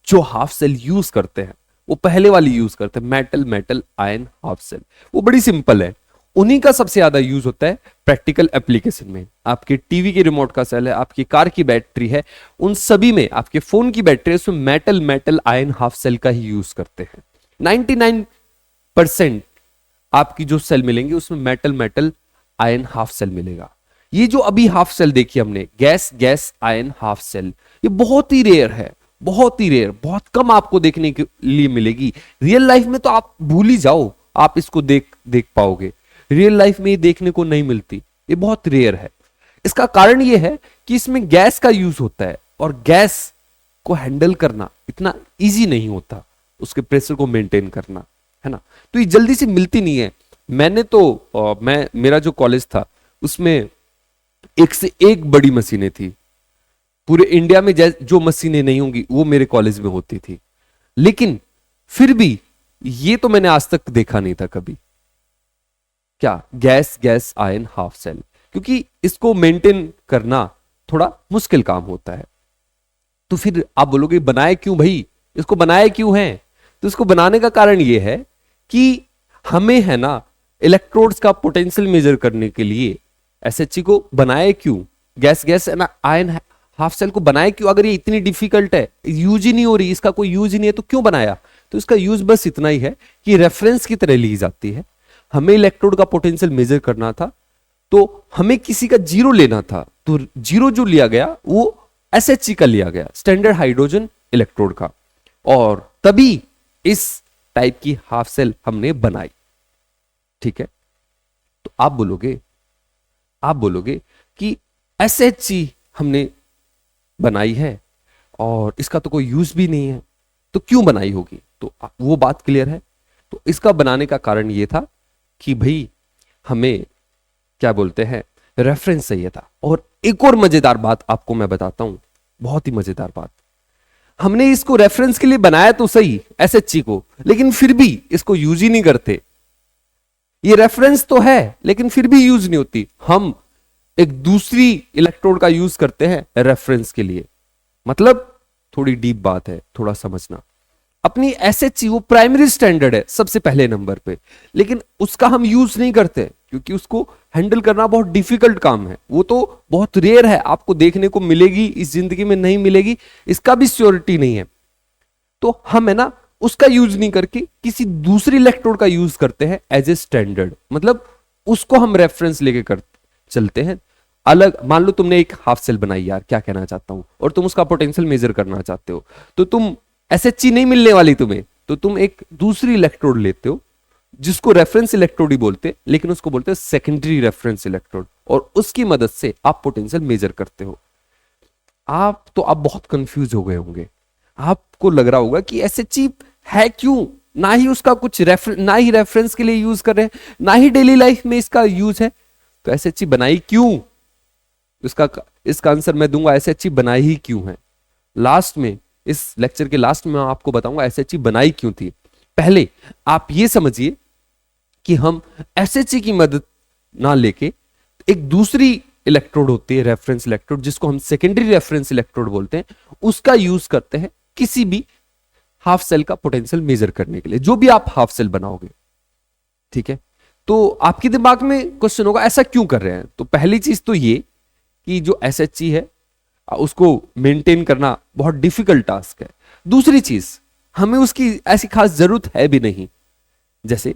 जो हाफ सेल यूज करते हैं वो पहले वाली यूज करते हैं, metal metal ion half cell. वो बड़ी सिंपल है, उन्हीं का सबसे ज्यादा यूज होता है प्रैक्टिकल एप्लीकेशन में। आपके टीवी के रिमोट का सेल है, आपकी कार की बैटरी है, उन सभी में, आपके फोन की बैटरी है, उसमें metal metal ion half cell का ही यूज करते हैं। 99% आपकी जो सेल मिलेंगे उसमें metal metal ion half cell मिलेगा। ये जो अभी हाफ सेल देखी हमने, gas gas ion half cell, ये बहुत ही रेयर है, बहुत ही रेयर, बहुत कम आपको देखने के लिए मिलेगी। रियल लाइफ में तो आप भूल ही जाओ, आप इसको देख पाओगे। रियल लाइफ में ये देखने को नहीं मिलती, ये बहुत रेयर है। इसका कारण ये है कि इसमें गैस का यूज होता है, और गैस को हैंडल करना इतना इजी नहीं होता, उसके प्रेशर को मेंटेन करना, है ना। तो ये जल्दी से मिलती नहीं है। मैंने तो मेरा जो कॉलेज था उसमें एक से एक बड़ी मशीनें थी। पूरे इंडिया में जो मशीनें नहीं होंगी वो मेरे कॉलेज में होती थी, लेकिन फिर भी ये तो मैंने आज तक देखा नहीं था कभी, क्या, gas gas ion half cell, क्योंकि इसको मेंटेन करना थोड़ा मुश्किल काम होता है। तो फिर आप बोलोगे बनाए क्यों भाई, इसको बनाए क्यों है? तो इसको बनाने का कारण यह है कि हमें है ना इलेक्ट्रोड्स का पोटेंशियल मेजर करने के लिए एसएचजी को बनाए क्यों, gas gas ion half cell को बनाए क्यों? अगर ये इतनी डिफिकल्ट है, यूज ही नहीं हो रही, इसका कोई यूज ही नहीं है, तो क्यों बनाया? तो इसका यूज बस इतना ही है कि रेफरेंस की तरह ली जाती है। हमें इलेक्ट्रोड का पोटेंशियल मेजर करना था, तो हमें किसी का जीरो लेना था, तो जीरो जो लिया गया वो एसएचजी का लिया गया, स्टैंडर्ड हाइड्रोजन इलेक्ट्रोड का, और तभी इस टाइप की हाफ सेल हमने बनाई, ठीक है। तो आप बोलोगे कि एसएचजी हमने बनाई है और इसका तो कोई यूज भी नहीं है, तो क्यों बनाई होगी? तो वो बात क्लियर है। तो इसका बनाने का कारण ये था कि भाई हमें क्या बोलते हैं, रेफरेंस चाहिए था। और एक और मजेदार बात आपको मैं बताता हूं, बहुत ही मजेदार बात। हमने इसको रेफरेंस के लिए बनाया तो सही एसएचजी को, लेकिन फिर भी इसको यूज ही नहीं करते। ये रेफरेंस तो है लेकिन फिर भी यूज नहीं होती। हम एक दूसरी इलेक्ट्रोड का यूज करते हैं रेफरेंस के लिए। मतलब थोड़ी डीप बात है, थोड़ा समझना। अपनी एसएचजी वो प्राइमरी स्टैंडर्ड है सबसे पहले नंबर पे, लेकिन उसका हम यूज नहीं करते क्योंकि उसको हैंडल करना बहुत डिफिकल्ट काम है। वो तो बहुत रेयर है, आपको देखने को मिलेगी, इस जिंदगी में नहीं मिलेगी, इसका भी श्योरिटी नहीं है। तो हम है ना उसका यूज नहीं करके किसी दूसरी इलेक्ट्रोड का यूज करते हैं एज ए स्टैंडर्ड। मतलब उसको हम रेफरेंस लेके कर चलते हैं। अलग मान लो तुमने एक हाफ सेल बनाई, यार क्या कहना चाहता हूं, और तुम उसका पोटेंशियल मेजर करना चाहते हो, तो तुम एसएचजी नहीं मिलने वाली तुम्हें, तो तुम एक दूसरी इलेक्ट्रोड लेते हो जिसको रेफरेंस इलेक्ट्रोड ही बोलते, लेकिन उसको बोलते हैं सेकेंडरी रेफरेंस इलेक्ट्रोड, और उसकी मदद से आप पोटेंशियल मेजर करते हो। आप बहुत कंफ्यूज हो गए होंगे, आपको लग रहा होगा कि एसएचजी है क्यों, ना ही उसका कुछ ना ही रेफरेंस के लिए यूज कर रहे हैं, ना ही डेली लाइफ में इसका यूज है, तो एसएचजी बनाई क्यों? इसका आंसर मैं दूंगा, एसएचजी बनाई ही क्यों है। लास्ट में, इस लेक्चर के लास्ट में मैं आपको बताऊंगा एसएचजी बनाई क्यों थी। पहले आप ये समझिए कि हम एसएचजी की मदद ना लेके एक दूसरी इलेक्ट्रोड होती है रेफरेंस इलेक्ट्रोड, जिसको हम सेकेंडरी रेफरेंस इलेक्ट्रोड बोलते हैं, उसका यूज करते हैं किसी भी हाफ सेल का पोटेंशियल मेजर करने के लिए, जो भी आप हाफ सेल बनाओगे। ठीक है, तो आपके दिमाग में क्वेश्चन होगा ऐसा क्यों कर रहे हैं? तो पहली चीज तो ये कि जो एसएचजी है उसको मेंटेन करना बहुत डिफिकल्ट टास्क है। दूसरी चीज, हमें उसकी ऐसी खास जरूरत है भी नहीं। जैसे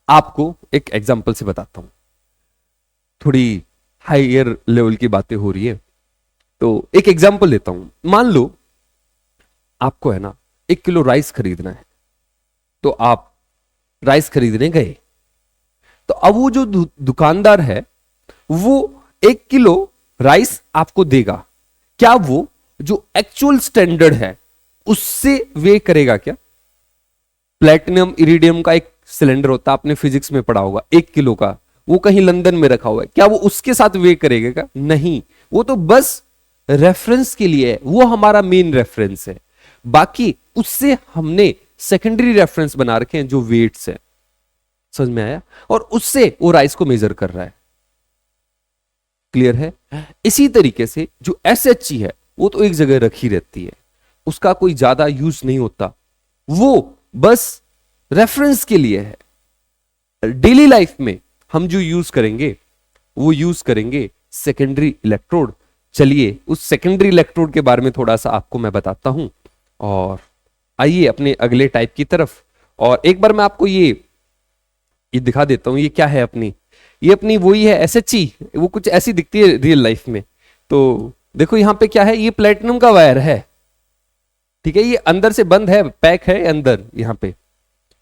आपको एक एग्जांपल से बताता हूं, थोड़ी हायर लेवल की बातें हो रही है, तो एक एग्जांपल लेता हूं। मान लो आपको है ना 1 किलो राइस खरीदना है, तो आप राइस खरीदने गए, तो अब वो जो दुकानदार है वो 1 किलो राइस आपको देगा। क्या वो जो एक्चुअल स्टैंडर्ड है उससे वे करेगा क्या? प्लेटिनम इरिडियम का एक सिलेंडर होता है, आपने फिजिक्स में पढ़ा होगा, 1 किलो का, वो कहीं लंदन में रखा हुआ है, क्या वो उसके साथ वे करेगा क्या? नहीं, वो तो बस रेफरेंस के लिए है, वो हमारा मेन रेफरेंस है। बाकी उससे हमने सेकेंडरी रेफरेंस बना रखे हैं जो वेट्स है। समझ में आया? और उससे वो राइस को मेजर कर रहा है। क्लियर है? इसी तरीके से जो एसएचजी है वो तो एक जगह रखी रहती है, उसका कोई ज्यादा यूज नहीं होता, वो बस रेफरेंस के लिए है। डेली लाइफ में हम जो यूज करेंगे वो यूज करेंगे सेकेंडरी इलेक्ट्रोड। चलिए उस सेकेंडरी इलेक्ट्रोड के बारे में थोड़ा सा आपको मैं बताता हूं, और आइए अपने अगले टाइप की तरफ। और एक बार मैं आपको ये दिखा देता हूं, ये क्या है ये अपनी वही है एसएचजी, वो कुछ ऐसी दिखती है रियल लाइफ में। तो देखो यहां पे क्या है, ये प्लेटिनम का वायर है। ठीक है, ये अंदर से बंद है, पैक है अंदर यहां पे।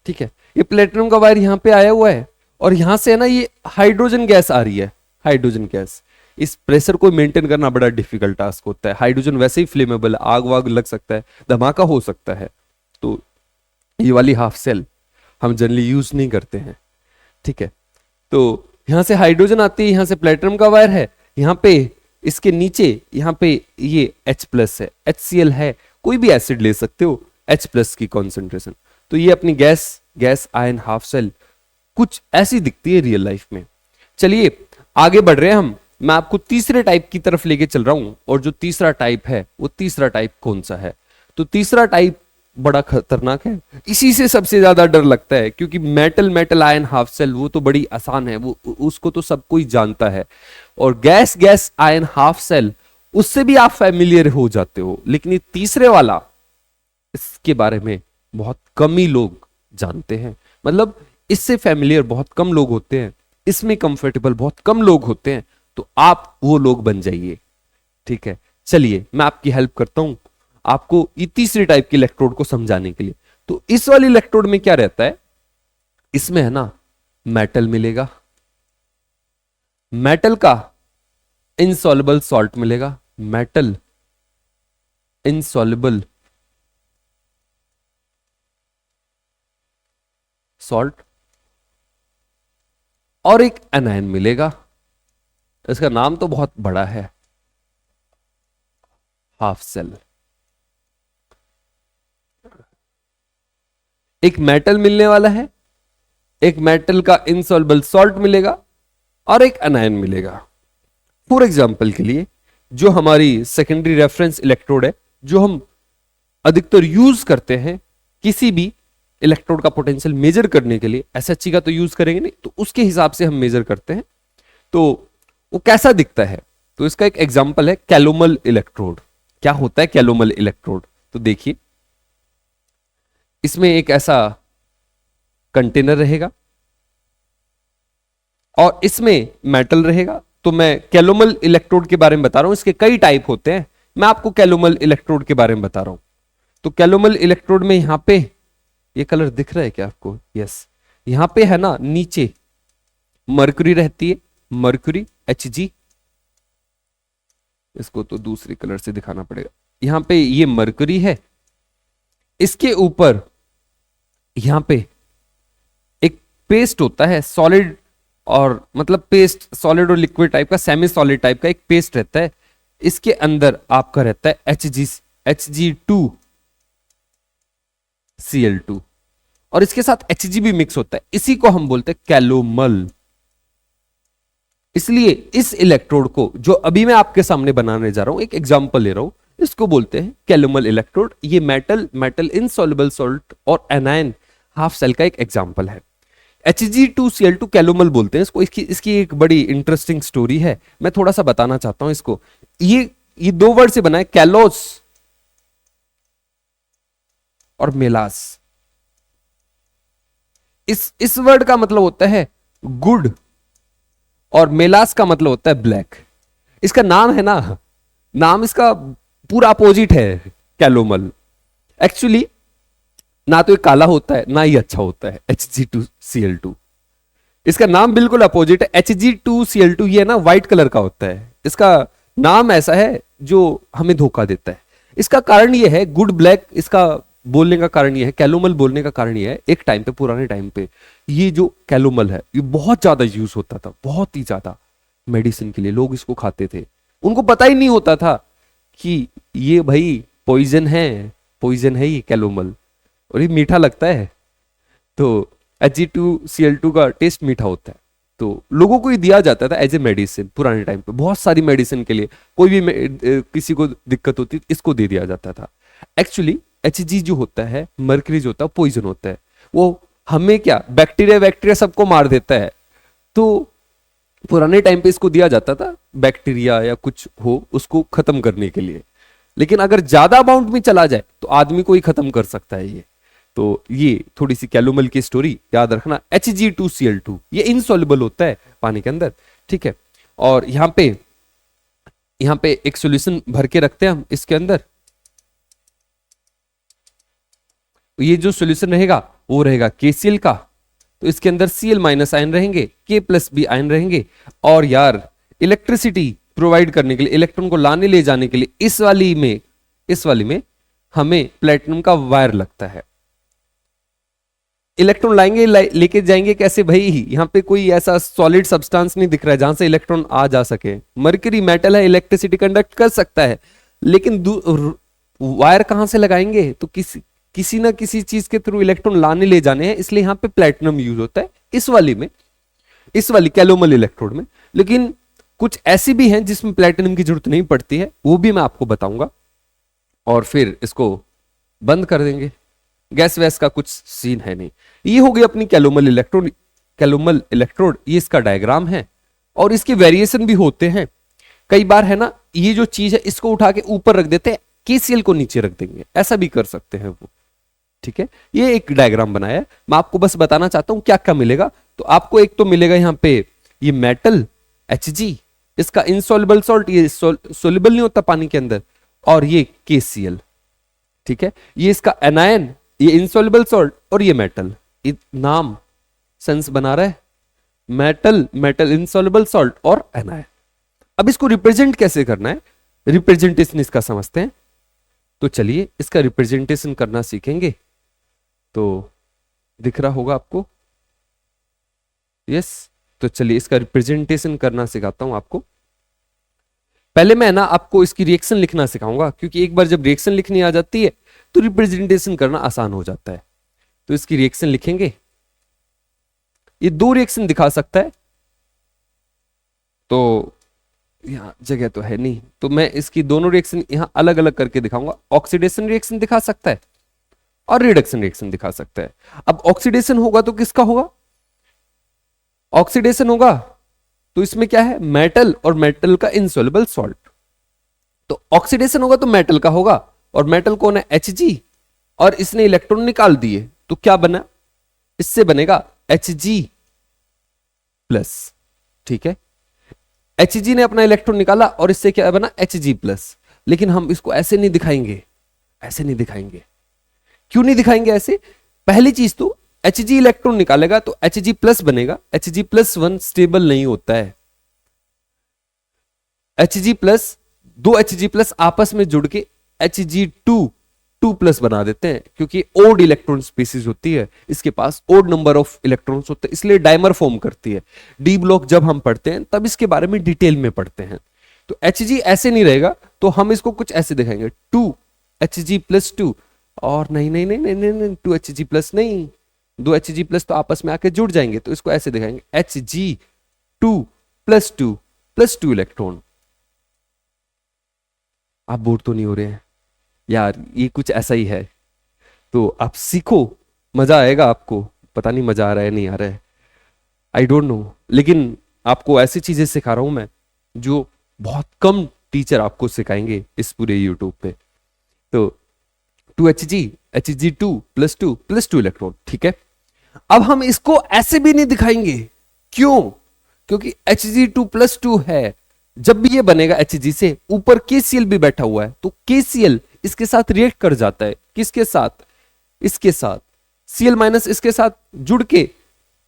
ठीक है, ये प्लेटिनम का वायर यहां पे आया हुआ है, और यहां से है ना ये हाइड्रोजन गैस आ रही है, हाइड्रोजन गैस। इस प्रेशर को मेंटेन करना बड़ा डिफिकल्ट टास्क होता है। हाइड्रोजन वैसे ही फ्लेमेबल, आग वाग लग सकता है, धमाका हो सकता है, तो ये वाली हाफ सेल हम जनरली यूज नहीं करते हैं। ठीक है, तो यहां से हाइड्रोजन आती है, यहां से प्लेटिनम का वायर है, यहां पे इसके नीचे यहां पे ये H+ है, HCl है, कोई भी एसिड ले सकते हो, H+ की कॉन्सेंट्रेशन। तो ये अपनी गैस आयन हाफ सेल कुछ ऐसी दिखती है रियल लाइफ में। चलिए आगे बढ़ रहे हैं हम, मैं आपको तीसरे टाइप की तरफ लेके चल रहा हूं, और जो तीसरा टाइप है वो तीसरा टाइप कौन सा है? तो तीसरा टाइप बड़ा खतरनाक है, इसी से सबसे ज्यादा डर लगता है, क्योंकि मेटल आयन हाफ सेल वो तो बड़ी आसान है, वो उसको तो सब कोई जानता है, और गैस आयन हाफ सेल उससे भी आप फैमिलियर हो जाते हो। लेकिन ये तीसरे वाला, इसके बारे में बहुत कम ही लोग जानते हैं, मतलब इससे फैमिलियर बहुत कम लोग होते हैं, इसमें कंफर्टेबल बहुत कम लोग होते हैं, तो आप वो लोग बन जाइए। ठीक है, चलिए मैं आपकी हेल्प करता हूं आपको ये तीसरी टाइप की इलेक्ट्रोड को समझाने के लिए। तो इस वाली इलेक्ट्रोड में क्या रहता है, इसमें है ना मेटल मिलेगा, मेटल का इनसॉल्युबल सॉल्ट मिलेगा, मेटल इनसॉल्युबल सॉल्ट, और एक एनायन मिलेगा, इसका नाम तो बहुत बड़ा है, हाफ सेल। एक मेटल मिलने वाला है, एक मेटल का इनसॉल्युबल सॉल्ट मिलेगा, और एक एनायन मिलेगा। फॉर एग्जांपल के लिए जो हमारी सेकेंडरी रेफरेंस इलेक्ट्रोड है, जो हम अधिकतर यूज करते हैं किसी भी इलेक्ट्रोड का पोटेंशियल मेजर करने के लिए, एसएचजी का तो यूज करेंगे नहीं, तो उसके हिसाब से हम मेजर करते हैं, तो वो कैसा दिखता है? तो इसका एक एग्जांपल है कैलोमल इलेक्ट्रोड। क्या होता है कैलोमल इलेक्ट्रोड? तो देखिए इसमें एक ऐसा कंटेनर रहेगा और इसमें मेटल रहेगा। तो मैं कैलोमल इलेक्ट्रोड के बारे में बता रहा हूं, इसके कई टाइप होते हैं, मैं आपको कैलोमल इलेक्ट्रोड के बारे में बता रहा हूं। तो कैलोमल इलेक्ट्रोड में यहां पे ये कलर दिख रहा है क्या आपको? यस, यहां पे है ना नीचे मरकरी रहती है, मरकरी Hg, इसको तो दूसरी कलर से दिखाना पड़ेगा। यहां पे ये मरकरी है, इसके ऊपर यहां पे एक पेस्ट होता है सॉलिड, और मतलब पेस्ट सॉलिड और लिक्विड टाइप का, सेमी सॉलिड टाइप का एक पेस्ट रहता है। इसके अंदर आपका रहता है Hg2Cl2, और इसके साथ Hg भी मिक्स होता है। इसी को हम बोलते हैं कैलोमल। इसलिए इस इलेक्ट्रोड को जो अभी मैं आपके सामने बनाने जा रहा हूं, एक एग्जांपल ले रहा हूं, इसको बोलते हैं कैलोमल इलेक्ट्रोड। ये मेटल इनसॉल्युबल सॉल्ट और एनायन हाफ सेल का एक एग्जांपल है। Hg2Cl2 कैलोमल बोलते हैं इसको। इसकी एक बड़ी इंटरेस्टिंग स्टोरी है, मैं थोड़ा सा बताना चाहता हूं इसको। ये दो वर्ड से बना है, कैलोस और मेलास। इस वर्ड का मतलब होता है गुड, और मेलास का मतलब होता है ब्लैक। इसका नाम है ना, नाम इसका पूरा अपोजिट है कैलोमल। एक्चुअली ना तो ये काला होता है ना ही अच्छा होता है Hg2Cl2। इसका नाम बिल्कुल अपोजिट है। Hg2Cl2 ये ना व्हाइट कलर का होता है। इसका नाम ऐसा है जो हमें धोखा देता है। इसका कारण ये है, गुड ब्लैक इसका बोलने का कारण ये है, कैलोमल बोलने का कारण ये है, एक टाइम पे, पुराने टाइम पे ये जो कैलोमल है ये बहुत ज्यादा यूज होता था, बहुत ही ज्यादा मेडिसिन के लिए। लोग इसको खाते थे, उनको पता ही नहीं होता था कि ये भाई पॉइजन है, पॉइजन है ये कैलोमल, और ये मीठा लगता है। तो Hg2Cl2 का टेस्ट मीठा होता है, तो लोगों को ये दिया जाता था एज ए मेडिसिन पुराने टाइम पे। बहुत सारी मेडिसिन के लिए, कोई भी किसी को दिक्कत होती इसको दे दिया जाता था। एक्चुअली Hg जो होता है, मर्करी जो होता है, पॉइजन होता है। वो हमें क्या, बैक्टीरिया सबको मार देता है। तो पुराने टाइम पे इसको दिया जाता था बैक्टीरिया या कुछ हो उसको खत्म करने के लिए। लेकिन अगर ज्यादा अमाउंट में चला जाए तो आदमी को ही खत्म कर सकता है ये। तो ये थोड़ी सी कैलोमल की स्टोरी याद रखना। Hg2Cl2 ये इनसॉल्युबल होता है पानी के अंदर, ठीक है। और यहां पे एक सॉल्यूशन भर के रखते हैं हम इसके अंदर। ये जो सॉल्यूशन रहेगा वो रहेगा KCl का, तो इसके अंदर Cl माइनस आयन रहेंगे, K प्लस B आयन रहेंगे। और यार इलेक्ट्रिसिटी प्रोवाइड करने के लिए, इलेक्ट्रॉन को लाने ले जाने के लिए इस वाली में हमें प्लेटिनम का वायर लगता है। इलेक्ट्रॉन लाएंगे लेके जाएंगे कैसे भाई? यहां पे कोई ऐसा सॉलिड सब्सटेंस नहीं दिख रहा है जहां से इलेक्ट्रॉन आ जा सके। मरकरी मेटल है, इलेक्ट्रिसिटी कंडक्ट कर सकता है, लेकिन वायर कहां से लगाएंगे? तो किसी ना किसी चीज के थ्रू इलेक्ट्रॉन लाने ले जाने हैं, इसलिए यहां पे प्लेटिनम यूज होता है इस वाली कैलोमल इलेक्ट्रोड में। लेकिन कुछ ऐसी भी हैं जिसमें प्लेटिनम की जरूरत नहीं पड़ती है, वो भी मैं आपको बताऊंगा। और फिर इसको बंद कर देंगे, गैस वैस का कुछ सीन है नहीं। ये हो गई अपनी कैलोमल इलेक्ट्रोड। ये इसका डायग्राम है, और इसके वेरिएशन भी होते हैं। कई बार है ना, ये जो चीज है इसको उठा के ऊपर रख देते हैं, KCl को नीचे रख देंगे, ऐसा भी कर सकते हैं वो, ठीक है। ये एक डायग्राम बनाया है, मैं आपको बस बताना चाहता हूं क्या क्या मिलेगा। तो आपको एक तो मिलेगा यहां पे ये मेटल Hg, इसका इनसॉल्युबल सॉल्ट, ये सोल्युबल नहीं होता पानी के अंदर, और ये KCl, ठीक है। ये इसका एनायन, ये इनसॉल्युबल सॉल्ट, और ये मेटल। नाम सेंस बना रहा है, मेटल इनसॉल्युबल सॉल्ट और एनायन। अब इसको रिप्रेजेंट कैसे करना है, रिप्रेजेंटेशन इसका समझते हैं। तो चलिए इसका रिप्रेजेंटेशन करना सीखेंगे। तो दिख रहा होगा आपको, यस। तो चलिए इसका रिप्रेजेंटेशन करना सिखाता हूं आपको। पहले मैं ना आपको इसकी रिएक्शन लिखना सिखाऊंगा, क्योंकि एक बार जब रिएक्शन लिखनी आ जाती है तो रिप्रेजेंटेशन करना आसान हो जाता है। तो इसकी रिएक्शन लिखेंगे, ये दो रिएक्शन दिखा सकता है, तो यहां जगह तो है नहीं, तो मैं इसकी दोनों रिएक्शन यहां अलग अलग करके दिखाऊंगा। ऑक्सीडेशन रिएक्शन दिखा सकता है और रिडक्शन रिएक्शन दिखा सकता है। अब ऑक्सीडेशन होगा तो किसका होगा? ऑक्सीडेशन होगा तो इसमें क्या है, मेटल और मेटल का इनसॉल्युबल सॉल्ट। तो ऑक्सीडेशन होगा तो मेटल का होगा, और मेटल कौन है? Hg, और इसने इलेक्ट्रॉन निकाल दिए तो क्या बना? इससे बनेगा Hg प्लस, ठीक है। Hg ने अपना इलेक्ट्रॉन निकाला और इससे क्या बना? Hg plus. लेकिन हम इसको ऐसे नहीं दिखाएंगे, ऐसे नहीं दिखाएंगे। क्यों नहीं दिखाएंगे ऐसे? पहली चीज तो Hg इलेक्ट्रॉन निकालेगा तो Hg प्लस बनेगा, Hg प्लस 1 स्टेबल नहीं होता है। Hg प्लस, दो Hg प्लस आपस में जुड़ के Hg2 टू प्लस बना देते हैं, क्योंकि ओड इलेक्ट्रॉन स्पीसीज होती है, इसके पास ओड नंबर ऑफ इलेक्ट्रॉन्स होते हैं, इसलिए डाइमर फॉर्म करती है। डी ब्लॉक जब हम पढ़ते हैं तब इसके बारे में डिटेल में पढ़ते हैं। तो Hg ऐसे नहीं रहेगा, तो हम इसको कुछ ऐसे दिखाएंगे, 2Hg+2, और नहीं नहीं नहीं नहीं नहीं, नहीं 2Hg+ नहीं, 2Hg+ तो आपस में आके जुड़ जाएंगे, तो इसको ऐसे दिखाएंगे Hg2+2 इलेक्ट्रॉन। आप बोर तो नहीं हो रहे हैं यार? ये कुछ ऐसा ही है, तो आप सीखो, मजा आएगा आपको। पता नहीं मजा आ रहा है नहीं आ रहा है, आई डोंट नो, लेकिन आपको ऐसी चीजें सिखा रहा हूं मैं जो बहुत कम टीचर आपको सिखाएंगे इस पूरे यूट्यूब पे। तो 2Hg, Hg2+2 इलेक्ट्रॉन, ठीक है। अब हम इसको ऐसे भी नहीं दिखाएंगे, क्यों? क्योंकि Hg2+2 है, जब भी ये बनेगा Hg से ऊपर KCl भी बैठा हुआ है, तो KCl इसके साथ रिएक्ट कर जाता है, किसके साथ? इसके साथ, Cl- इसके साथ जुड़ के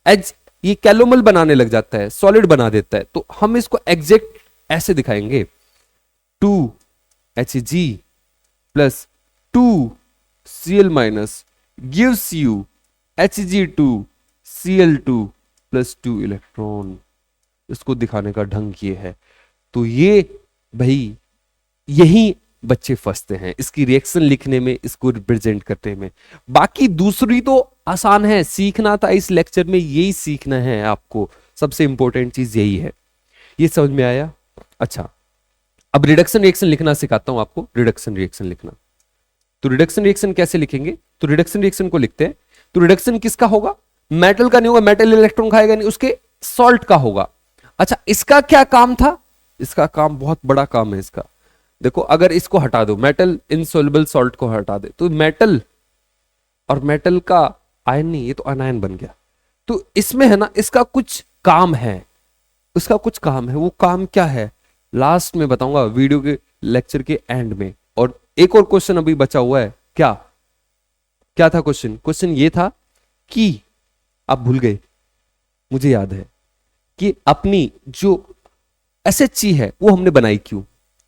H ये कैलोमल बनाने लग जाता है, सॉलिड बना देता है। तो हम इसको एग्जैक्ट ऐसे दिखाएंगे, 2Hg+2Cl- gives you Hg2Cl2+2 electron. इसको दिखाने का ढंग ये है। तो ये भाई यही बच्चे फंसते हैं, इसकी रिएक्शन लिखने में, इसको रिप्रेजेंट करने में। बाकी दूसरी तो आसान है, सीखना था इस लेक्चर में, यही सीखना है आपको, सबसे इंपॉर्टेंट चीज यही है। ये समझ में आया? अच्छा, अब रिडक्शन रिएक्शन लिखना सिखाता हूं आपको, रिडक्शन रिएक्शन लिखना। तो रिडक्शन रिएक्शन कैसे लिखेंगे? तो रिडक्शन रिएक्शन को लिखते हैं, तो रिडक्शन किसका होगा? मेटल का नहीं होगा, मेटल इलेक्ट्रॉन खाएगा नहीं, उसके सॉल्ट का होगा। अच्छा, इसका क्या काम था? इसका काम बहुत बड़ा काम है इसका। देखो, अगर इसको हटा दो, मेटल इनसॉल्युबल सॉल्ट को हटा दे, तो मेटल और मेटल का आयन नहीं, ये तो अनायन बन गया। तो इसमें है ना, इसका कुछ काम है, उसका कुछ काम है। वो काम क्या है लास्ट में बताऊंगा, वीडियो के लेक्चर के एंड में। और एक और क्वेश्चन अभी बचा हुआ है, क्या क्या था क्वेश्चन? क्वेश्चन ये था कि आप भूल गए, मुझे याद है, कि अपनी जो SHC है वो हमने बनाई क्यों,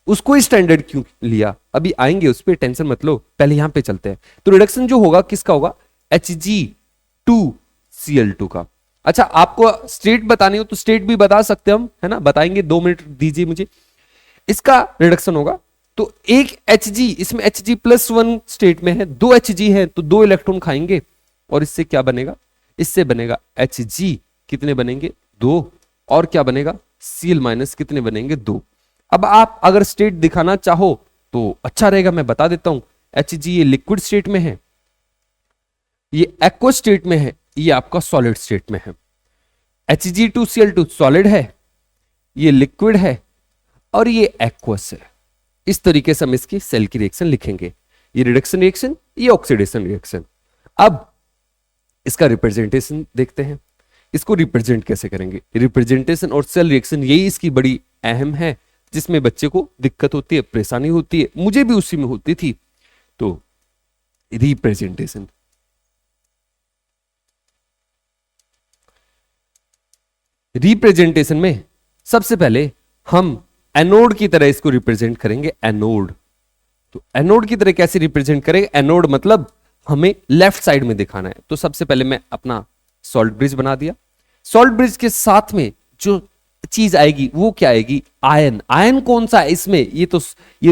उसको स्टैंडर्ड क्यों लिया? अभी आएंगे उस पर, टेंशन मत लो, पहले यहां पे चलते हैं। तो रिडक्शन जो होगा किसका होगा? Hg2Cl2 का। अच्छा, आपको स्टेट बतानी हो तो स्टेट भी बता सकते हम, है ना, बताएंगे, 2 मिनट दीजिए मुझे। इसका रिडक्शन होगा, तो एक Hg, इसमें Hg+1 स्टेट में है, 2 Hg है, तो 2 इलेक्ट्रॉन खाएंगे, और इससे क्या बनेगा? इससे बनेगा Hg, कितने बनेंगे? 2, और क्या बनेगा? Cl- कितने बनेंगे? 2। अब आप अगर स्टेट दिखाना चाहो तो अच्छा रहेगा, मैं बता देता हूं। Hg ये लिक्विड स्टेट में है, ये एक्वा स्टेट में है, ये आपका सॉलिड स्टेट में है। Hg2Cl2 सॉलिड है, ये लिक्विड है, और ये एक्वस है। इस तरीके से हम इसकी सेल की रिएक्शन लिखेंगे। ये रिडक्शन रिएक्शन, ये ऑक्सीडेशन रिएक्शन। अब इसका रिप्रेजेंटेशन देखते हैं, इसको रिप्रेजेंट कैसे करेंगे। रिप्रेजेंटेशन और सेल रिएक्शन, यही इसकी बड़ी अहम है, जिसमें बच्चे को दिक्कत होती है, परेशानी होती है, मुझे भी उसी में होती थी। तो रिप्रेजेंटेशन, रिप्रेजेंटेशन में सबसे पहले हम एनोड की तरह इसको रिप्रेजेंट करेंगे। एनोड, तो एनोड की तरह कैसे रिप्रेजेंट करेंगे? एनोड मतलब हमें लेफ्ट साइड में दिखाना है। तो सबसे पहले मैं अपना सॉल्ट ब्रिज बना दिया। सॉल्ट ब्रिज के साथ में जो चीज आएगी वो क्या आएगी? आयन। आयन कौन सा है इसमें? ये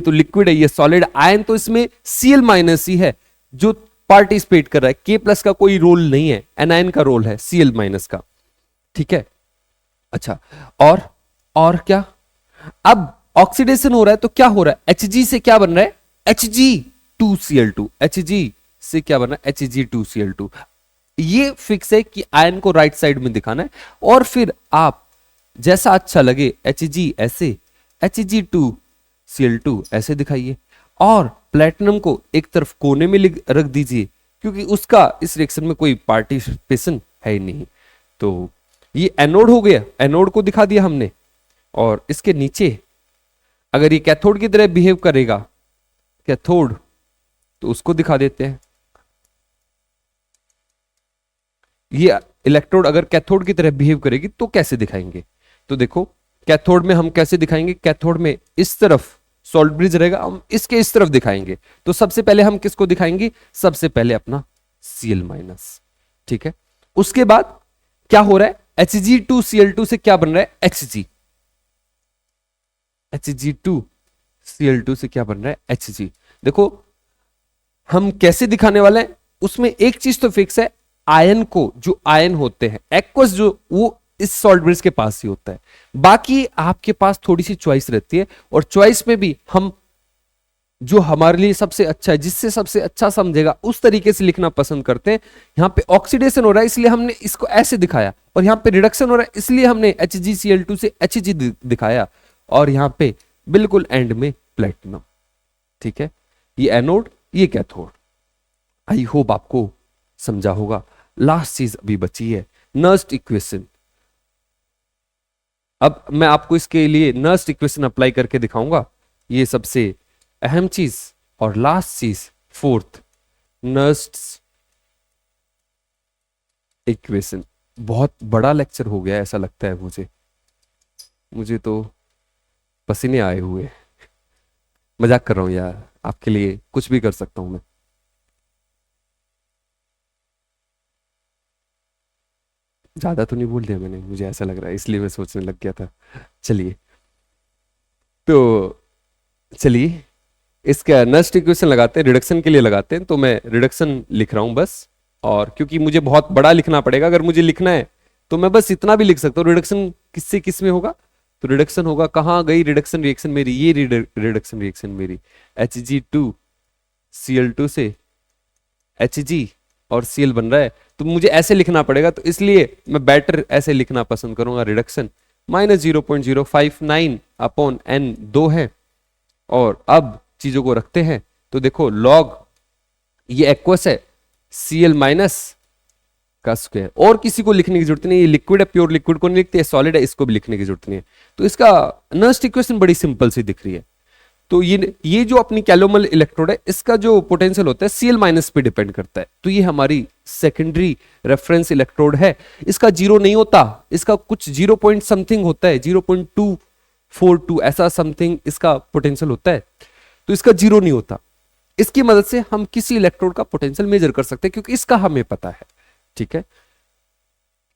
तो लिक्विड है, ये सॉलिड। आयन तो इसमें Cl- ही है जो पार्टिसिपेट कर रहा है, K+ का कोई रोल नहीं है, एनायन का रोल है, Cl- का, ठीक है। अच्छा, और क्या? अब ऑक्सीडेशन हो रहा है, तो क्या हो रहा है? Hg से क्या बन रहा है? Hg2Cl2। Hg से क्या बन रहा है? Hg2Cl2। ये फिक्स है कि आयन को राइट साइड में दिखाना है, और फिर आप जैसा अच्छा लगे, Hg ऐसे, Hg2Cl2 ऐसे दिखाइए, और प्लेटिनम को एक तरफ कोने में रख दीजिए, क्योंकि उसका इस रिएक्शन में कोई पार्टिसिपेशन है ही नहीं। तो ये एनोड हो गया, एनोड को दिखा दिया हमने। और इसके नीचे अगर ये कैथोड की तरह बिहेव करेगा, कैथोड, तो उसको दिखा देते हैं। ये इलेक्ट्रोड अगर कैथोड की तरह बिहेव करेगी तो कैसे दिखाएंगे? तो देखो, कैथोड में हम कैसे दिखाएंगे? कैथोड में इस तरफ सॉल्ट ब्रिज रहेगा, हम इसके इस तरफ दिखाएंगे। तो सबसे पहले हम किसको दिखाएंगे, सबसे पहले अपना Cl माइनस, ठीक है। उसके बाद क्या हो रहा है, Hg2Cl2 से क्या बन रहा है, Hg, Hg2Cl2 से क्या बन रहा है, Hg। देखो हम कैसे दिखाने वाले हैं, उसमें एक चीज तो फिक्स है, आयन को, जो आयन होते हैं एक्वस, जो वो इस सॉल्ट ब्रिज के पास ही होता है। बाकी आपके पास थोड़ी सी चॉइस रहती है, और चॉइस में भी हम जो हमारे लिए सबसे अच्छा है, जिससे सबसे अच्छा समझेगा उस तरीके से लिखना पसंद करते हैं। यहां पे ऑक्सीडेशन हो रहा है इसलिए हमने इसको ऐसे दिखाया, और यहां पे रिडक्शन हो रहा है इसलिए हमने HgCl2 से Hg दिखाया, और यहां पे बिल्कुल एंड में प्लेटिनम, ठीक है। ये एनोड, ये कैथोड। आई होप आपको समझा होगा। लास्ट चीज अभी बची है, नर्स्ट इक्वेशन। अब मैं आपको इसके लिए नर्स्ट इक्वेशन अप्लाई करके दिखाऊंगा, ये सबसे अहम चीज। और लास्ट चीज, फोर्थ, नर्स्ट इक्वेशन। बहुत बड़ा लेक्चर हो गया ऐसा लगता है मुझे तो पसीने आए हुए। मजाक कर रहा हूं यार, आपके लिए कुछ भी कर सकता हूं मैं। ज्यादा तो नहीं बोल दिया मैंने, मुझे ऐसा लग रहा है, इसलिए मैं सोचने लग गया था। चलिए, तो चलिए इसका नस्ट इक्वेशन लगाते हैं, रिडक्शन के लिए लगाते हैं। तो मैं रिडक्शन लिख रहा हूं बस, और क्योंकि मुझे बहुत बड़ा लिखना पड़ेगा, अगर मुझे लिखना है तो मैं बस इतना भी लिख सकता हूं। रिडक्शन किससे किस में होगा, तो रिडक्शन होगा, कहां गई रिडक्शन रिएक्शन मेरी, ये रिडक्शन रिएक्शन मेरी Hg2Cl2 से Hg और Cl बन रहा है, तो मुझे ऐसे लिखना पड़ेगा। तो इसलिए मैं बेटर ऐसे लिखना पसंद करूंगा, रिडक्शन -0.059 अपॉन n 2 है। और अब चीजों को रखते हैं, तो देखो लॉग, ये एक्वस है, Cl माइनस का स्क्वायर, और किसी को लिखने की जरूरत नहीं, ये लिक्विड है, प्योर लिक्विड को नहीं लिखते, सॉलिड है इसको भी लिखने की जरूरत नहीं है। तो इसका नर्स्ट इक्वेशन बड़ी सिंपल सी दिख रही है। तो ये जो अपनी कैलोमल इलेक्ट्रोड है, इसका जो पोटेंशियल होता है Cl माइनस पे डिपेंड करता है। तो ये हमारी सेकेंडरी रेफरेंस इलेक्ट्रोड है, इसका जीरो नहीं होता, इसका कुछ 0 पॉइंट समथिंग होता है, 0.242 ऐसा समथिंग इसका पोटेंशियल होता है। तो इसका जीरो नहीं होता। इसकी मदद से हम किसी इलेक्ट्रोड का पोटेंशियल मेजर कर सकते हैं, क्योंकि इसका हमें पता है, ठीक है।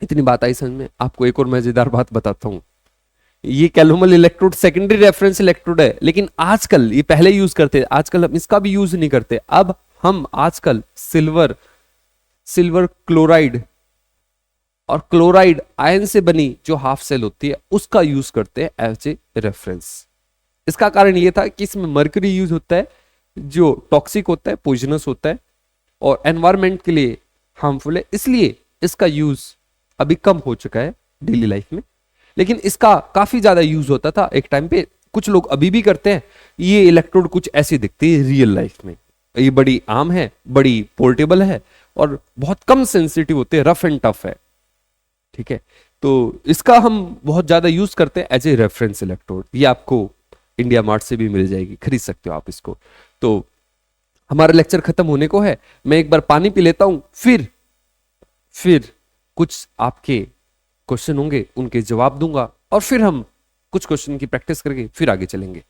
इतनी बात आई समझ में। आपको एक और मजेदार बात बताता हूं, ये calomel electrode secondary reference electrode है, लेकिन आजकल, ये पहले यूज करते थे, आजकल हम इसका भी यूज नहीं करते। अब हम आजकल सिल्वर क्लोराइड और क्लोराइड आयन से बनी जो हाफ सेल होती है उसका यूज करते हैं एज ए रेफरेंस। इसका कारण यह था कि इसमें मर्करी यूज होता है, जो टॉक्सिक होता है, पॉइजनस होता है, और एनवायरमेंट के लिए हार्मफुल है, इसलिए इसका यूज अभी कम हो चुका है डेली लाइफ में। लेकिन इसका काफी ज्यादा यूज होता था एक टाइम पे, कुछ लोग अभी भी करते हैं। ये इलेक्ट्रोड कुछ ऐसी दिखती है रियल लाइफ में, ये बड़ी आम है, बड़ी पोर्टेबल है, और बहुत कम सेंसिटिव होते हैं, रफ एंड टफ है, ठीक है। तो इसका हम बहुत ज्यादा यूज करते हैं एज ए रेफरेंस इलेक्ट्रोड। ये आपको इंडिया मार्ट से भी मिल जाएगी, खरीद सकते हो आप इसको। तो हमारा लेक्चर खत्म होने को है, मैं एक बार पानी पी लेता हूं, फिर कुछ आपके क्वेश्चन होंगे उनके जवाब दूंगा, और फिर हम कुछ क्वेश्चन की प्रैक्टिस करके फिर आगे चलेंगे।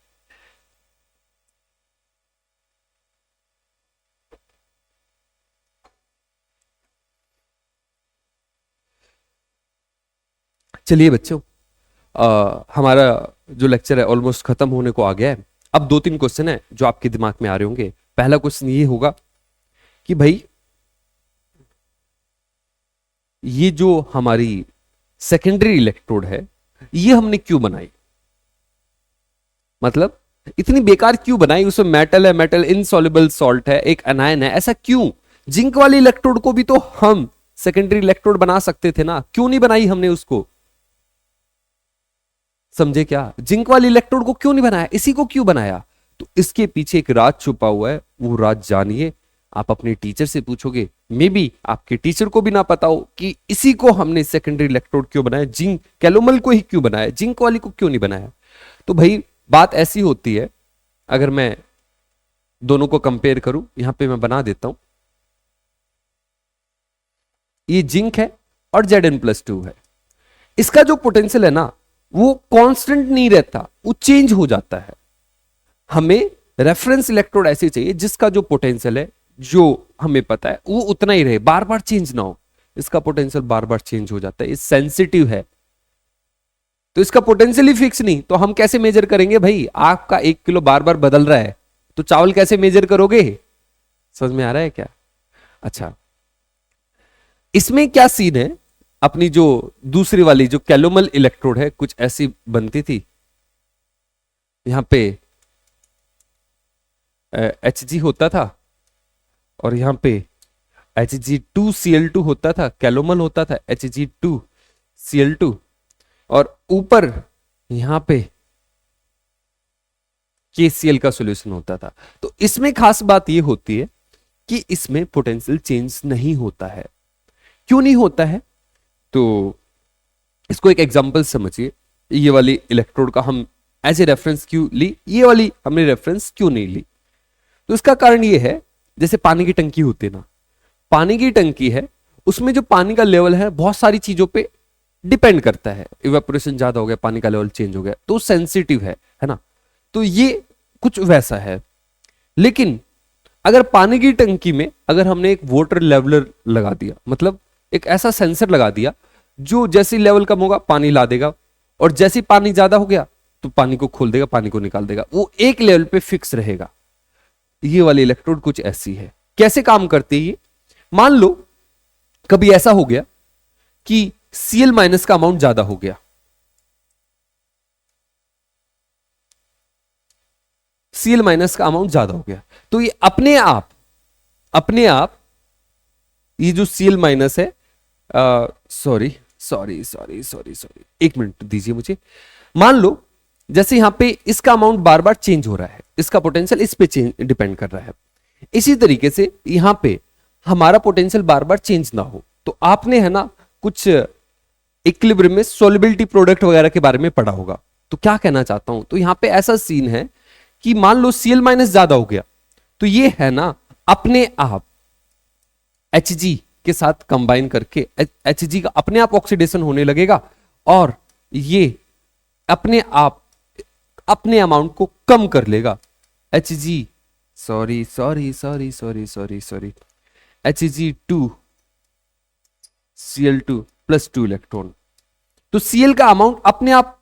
चलिए बच्चों, हमारा जो लेक्चर है ऑलमोस्ट खत्म होने को आ गया है। अब 2-3 क्वेश्चन है जो आपके दिमाग में आ रहे होंगे। पहला क्वेश्चन ये होगा कि भाई ये जो हमारी सेकेंडरी इलेक्ट्रोड है, ये हमने क्यों बनाई, मतलब इतनी बेकार क्यों बनाई। उसमें मेटल है, मेटल इनसॉल्युबल सॉल्ट है, एक अनायन है, ऐसा क्यों। जिंक वाली इलेक्ट्रोड को भी तो हम सेकेंडरी इलेक्ट्रोड बना सकते थे ना, क्यों नहीं बनाई हमने उसको, समझे क्या। जिंक वाली इलेक्ट्रोड को क्यों नहीं बनाया, इसी को क्यों बनाया। तो इसके पीछे एक राज छुपा हुआ है, वो राज जानिए। आप अपने टीचर से पूछोगे, मे बी आपके टीचर को भी ना पता हो कि इसी को हमने सेकेंडरी इलेक्ट्रोड क्यों बनाया, जिंक कैलोमल को ही क्यों बनाया, जिंक वाली को क्यों नहीं बनाया। तो भाई बात ऐसी होती है, अगर मैं दोनों को कंपेयर करूं, यहां पे मैं बना देता हूं, ये जिंक है और Zn+2 है। इसका जो पोटेंशियल है ना, वो कांस्टेंट नहीं रहता, वो चेंज हो जाता है। हमें रेफरेंस इलेक्ट्रोड ऐसे चाहिए जिसका जो पोटेंशियल है, जो हमें पता है, वो उतना ही रहे, बार बार चेंज ना हो। इसका पोटेंशियल बार बार चेंज हो जाता है, ये सेंसिटिव है, तो इसका पोटेंशियल ही फिक्स नहीं, तो हम कैसे मेजर करेंगे भाई? आपका 1 किलो बार बार बदल रहा है, तो चावल कैसे मेजर करोगे? समझ में आ रहा है क्या? अच्छा, इसमें क्या सीन है, अपनी जो दूसरी वाली जो कैलोमल इलेक्ट्रोड है कुछ ऐसी बनती थी, यहां पे Hg होता था और यहां पे Hg2Cl2 होता था, कैलोमल होता था Hg2Cl2, और ऊपर यहां पे KCl का सॉल्यूशन होता था। तो इसमें खास बात यह होती है कि इसमें पोटेंशियल चेंज नहीं होता है। क्यों नहीं होता है? तो इसको एक एग्जांपल समझिए। ये वाली इलेक्ट्रोड का हम एज ए रेफरेंस क्यों ली, ये वाली हमने रेफरेंस क्यों नहीं ली? तो इसका कारण ये है, जैसे पानी की टंकी होती है ना, पानी की टंकी है, उसमें जो पानी का लेवल है बहुत सारी चीजों पे डिपेंड करता है। इवेपोरेशन ज्यादा हो गया, पानी का लेवल चेंज हो गया, तो सेंसिटिव है ना। तो ये कुछ वैसा है। लेकिन अगर पानी की टंकी में अगर हमने एक वाटर लेवलर लगा दिया, मतलब एक ऐसा सेंसर लगा दिया जो जैसे लेवल कम होगा पानी ला देगा, और जैसे पानी ज्यादा हो गया तो पानी को खोल देगा, पानी को निकाल देगा, वो एक लेवल पे फिक्स रहेगा। ये वाली इलेक्ट्रोड कुछ ऐसी है। कैसे काम करती है ये? मान लो कभी ऐसा हो गया कि Cl- का अमाउंट ज्यादा हो गया, Cl- का अमाउंट ज्यादा हो गया, तो ये अपने आप ये जो Cl- है, sorry sorry sorry sorry sorry, एक मिनट दीजिए मुझे। मान लो जैसे यहां पे इसका अमाउंट बार बार चेंज हो रहा है, इसका पोटेंशियल इस पे डिपेंड कर रहा है, इसी तरीके से यहां पे हमारा पोटेंशियल बार बार चेंज ना हो, तो आपने है ना कुछ इक्विलिब्रियम में सोल्युबिलिटी प्रोडक्ट वगैरह के बारे में पढ़ा होगा। तो क्या कहना चाहता हूं, तो यहां पे ऐसा सीन है कि मान लो Cl- ज्यादा हो गया, तो ये है ना अपने आप Hg के साथ कंबाइन करके Hg का अपने आप ऑक्सीडेशन होने लगेगा, और ये अपने आप अपने अमाउंट को कम कर लेगा। Hg sorry sorry sorry sorry sorry sorry Hg2Cl2 plus 2 electron, तो Cl का अमाउंट अपने आप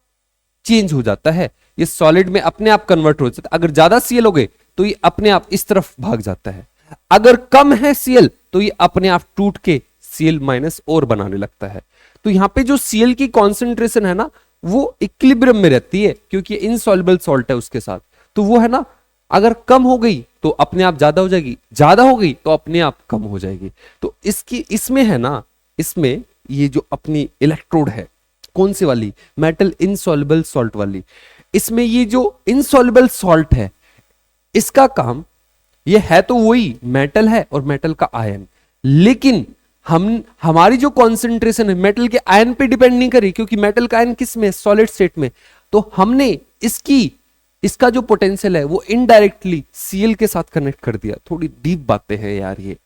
चेंज हो जाता है, ये सॉलिड में अपने आप कन्वर्ट हो जाता है। अगर ज्यादा Cl हो गए तो ये अपने आप इस तरफ भाग जाता है, अगर कम है Cl तो ये अपने आप टूट के Cl- और बनाने लगता है। तो यहां पे जो Cl की कॉन्सेंट्रेशन है ना, वो इक्विलिब्रियम में रहती है, क्योंकि इनसॉल्युबल सॉल्ट है उसके साथ, तो वो है ना अगर कम हो गई तो अपने आप ज्यादा हो जाएगी, ज्यादा हो गई तो अपने आप कम हो जाएगी। तो इसमें है ना, इसमें ये जो अपनी इलेक्ट्रोड है, कौन सी वाली? मेटल इनसॉल्युबल सॉल्ट वाली। इसमें ये जो इनसॉल्युबल सॉल्ट है, इसका काम ये है तो वही मेटल है और मेटल का आयन, लेकिन हमारी जो कॉन्सेंट्रेशन है मेटल के आयन पे डिपेंड नहीं करी, क्योंकि मेटल का आयन किस में? सॉलिड स्टेट में। तो हमने इसका जो पोटेंशियल है वो इनडायरेक्टली Cl के साथ कनेक्ट कर दिया। थोड़ी डीप बातें हैं यार ये।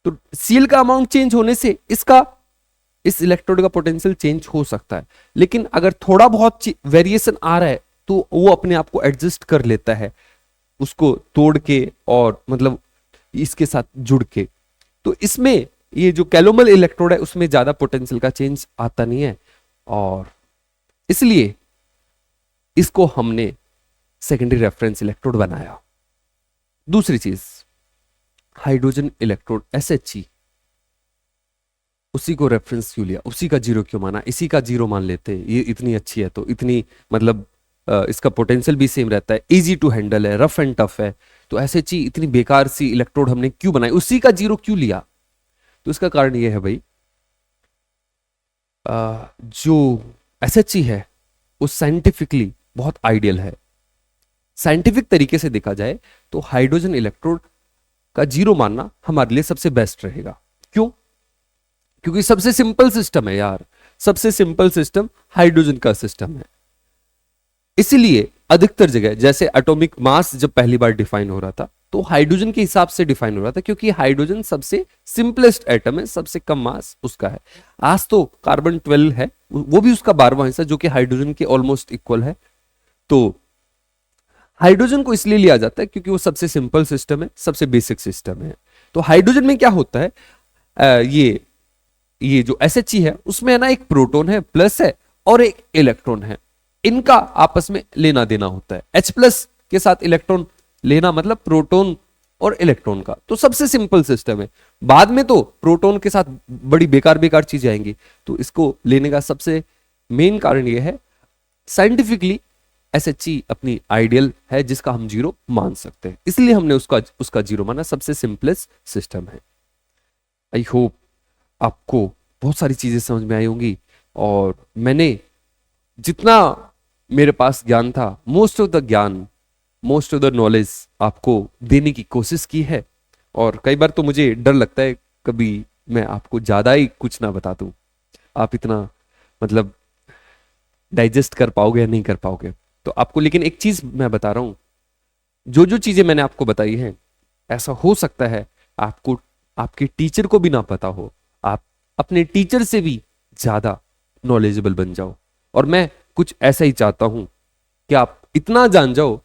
तो Cl का अमाउंट चेंज होने से इस इलेक्ट्रोड का पोटेंशियल चेंज हो सकता है, लेकिन अगर थोड़ा बहुत वेरिएशन आ रहा है तो वो अपने आप को एडजस्ट कर लेता है, उसको तोड़ के और मतलब इसके साथ जुड़ के। तो इसमें ये जो कैलोमल इलेक्ट्रोड है उसमें ज्यादा पोटेंशियल का चेंज आता नहीं है, और इसलिए इसको हमने सेकेंडरी रेफरेंस इलेक्ट्रोड बनाया। दूसरी चीज, हाइड्रोजन इलेक्ट्रोड SHE, उसी को रेफरेंस क्यों लिया, उसी का जीरो क्यों माना? इसी का जीरो मान लेते, ये इतनी अच्छी है तो इतनी मतलब इसका पोटेंशियल भी सेम रहता है, इजी टू हैंडल है, रफ एंड टफ है, तो SHE इतनी बेकार सी इलेक्ट्रोड हमने क्यों बनाई, उसी का जीरो क्यों लिया? तो इसका कारण ये है भाई, जो SHE है वो साइंटिफिकली बहुत आइडियल है। साइंटिफिक तरीके से देखा जाए तो हाइड्रोजन इलेक्ट्रोड का जीरो मानना हमारे लिए सबसे बेस्ट रहेगा। क्यों? क्योंकि सबसे सिंपल सिस्टम है यार, सबसे सिंपल सिस्टम हाइड्रोजन का सिस्टम है। इसीलिए अधिकतर जगह, जैसे एटॉमिक मास जब पहली बार डिफाइन हो रहा था तो हाइड्रोजन के हिसाब से डिफाइन हो रहा था, क्योंकि हाइड्रोजन सबसे सिंपलेस्ट एटम है, सबसे कम मास उसका है। आज तो कार्बन 12 है, वो भी उसका 12वां हिस्सा, जो कि हाइड्रोजन के ऑलमोस्ट इक्वल है। तो हाइड्रोजन को इसलिए लिया जाता है क्योंकि वो सबसे सिंपल सिस्टम है, सबसे बेसिक सिस्टम है। तो हाइड्रोजन में क्या होता है, ये जो SHE है उसमें है ना एक प्रोटॉन है प्लस है और एक इलेक्ट्रॉन है, इनका आपस में लेना देना होता है। H प्लस के साथ इलेक्ट्रॉन लेना मतलब प्रोटॉन और इलेक्ट्रॉन का, तो सबसे सिंपल सिस्टम है। बाद में तो प्रोटॉन के साथ बड़ी बेकार बेकार चीजें आएंगी, तो इसको लेने का सबसे मेन कारण यह है साइंटिफिकली SHE अपनी आइडियल है जिसका हम जीरो मान सकते हैं, इसलिए हमने उसका जीरो माना, सबसे सिंपलेस्ट सिस्टम है। आई होप आपको बहुत सारी चीजें समझ में आई होंगी, और मैंने जितना मेरे पास ज्ञान था, मोस्ट ऑफ द नॉलेज आपको देने की कोशिश की है। और कई बार तो मुझे डर लगता है कभी मैं आपको ज्यादा ही कुछ ना बता दूं, आप इतना मतलब डाइजेस्ट कर पाओगे या नहीं कर पाओगे। तो आपको लेकिन एक चीज मैं बता रहा हूं, जो जो चीजें मैंने आपको बताई हैं, ऐसा हो सकता है आपको आपके टीचर को भी ना पता हो, आप अपने टीचर से भी ज्यादा नॉलेजेबल बन जाओ। और मैं कुछ ऐसा ही चाहता हूं कि आप इतना जान जाओ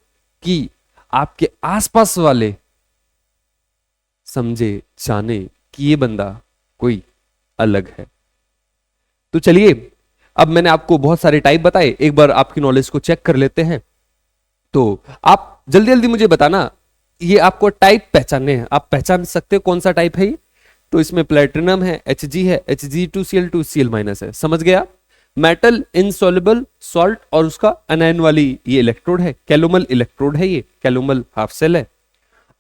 कि आपके आसपास वाले समझे जाने कि ये बंदा कोई अलग है। तो चलिए, अब मैंने आपको बहुत सारे टाइप बताए, एक बार आपकी नॉलेज को चेक कर लेते हैं। तो आप जल्दी जल्दी मुझे बताना, ये आपको टाइप पहचानने हैं, आप पहचान सकते हो कौन सा टाइप है ये। तो इसमें प्लेटिनम है, Hg है, Hg2Cl2 Cl- है, समझ गया। मेटल इनसॉल्युबल सॉल्ट और उसका अनायन वाली ये इलेक्ट्रोड है, कैलोमल इलेक्ट्रोड है, ये कैलोमल हाफ सेल है।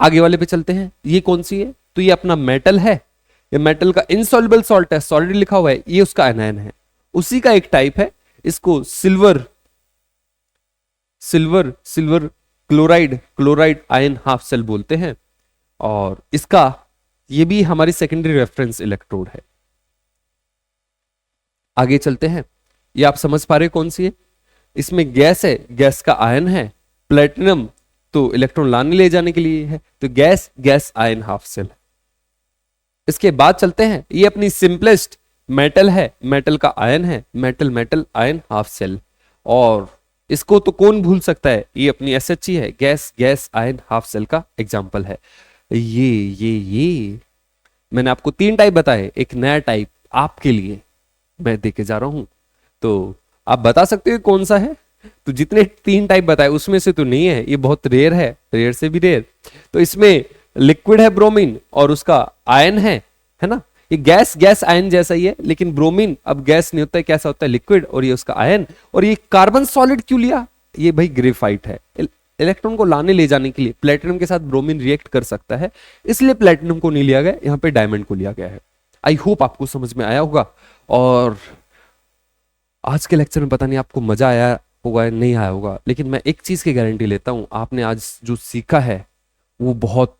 आगे वाले पे चलते हैं, ये कौन सी है, तो ये अपना मेटल है, ये मेटल का इनसॉल्युबल सॉल्ट है, सॉलिड लिखा हुआ है, ये उसका अनायन है। उसी का एक टाइप है, इसको silver chloride ion half cell बोलते हैं, और इसका ये भी हमारी सेकेंडरी रेफरेंस इलेक्ट्रोड है। आगे चलते हैं, ये आप समझ पा रहे कौन सी है, इसमें गैस है, गैस का आयन है, प्लेटिनम तो इलेक्ट्रॉन लाने ले जाने के लिए है, तो गैस आयन हाफ सेल है। इसके बाद चलते हैं, ये अपनी सिंपलेस्ट मेटल है, मेटल का आयन है, मेटल आयन हाफ सेल, और इसको तो कौन भूल सकता है, ये अपनी SHE है, गैस आयन हाफ सेल का एग्जाम्पल है। ये मैंने आपको 3 टाइप बताए, एक नया टाइप आपके लिए मैं देके जा रहा हूं, तो आप बता सकते हो कौन सा है। तो जितने 3 टाइप बताए उसमें से तो नहीं है, ये बहुत रेयर है, रेयर से भी रेयर। तो इसमें लिक्विड है ब्रोमीन और उसका आयन है ना, ये गैस आयन जैसा ही है, लेकिन ब्रोमीन अब गैस नहीं होता है, कैसा होता है, लिक्विड, और ये उसका आयन। और ये कार्बन सॉलिड क्यों लिया, ये भाई ग्रेफाइट है, इलेक्ट्रॉन को लाने ले जाने के लिए प्लेटिनम के साथ ब्रोमीन रिएक्ट कर सकता है, इसलिए प्लेटिनम को नहीं लिया गया, यहां पे डायमंड को लिया गया है। आई होप आपको समझ में आया होगा, और आज के लेक्चर में पता नहीं आपको मजा आया होगा या नहीं आया होगा, लेकिन मैं एक चीज की गारंटी लेता हूं, आपने आज जो सीखा है वो बहुत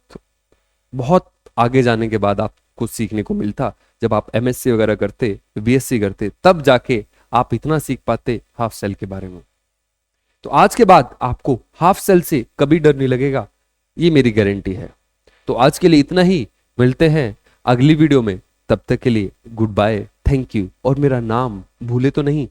बहुत आगे जाने के बाद आपको सीखने को मिलता। जब आप MSc वगैरह करते, BSc करते, तब जाके आप इतना सीख पाते हाफ सेल के बारे में। तो आज के बाद आपको हाफ सेल से कभी डर नहीं लगेगा, ये मेरी गारंटी है। तो आज के लिए इतना ही, मिलते हैं अगली वीडियो में, तब तक के लिए गुड बाय, थैंक यू। और मेरा नाम भूले तो नहीं,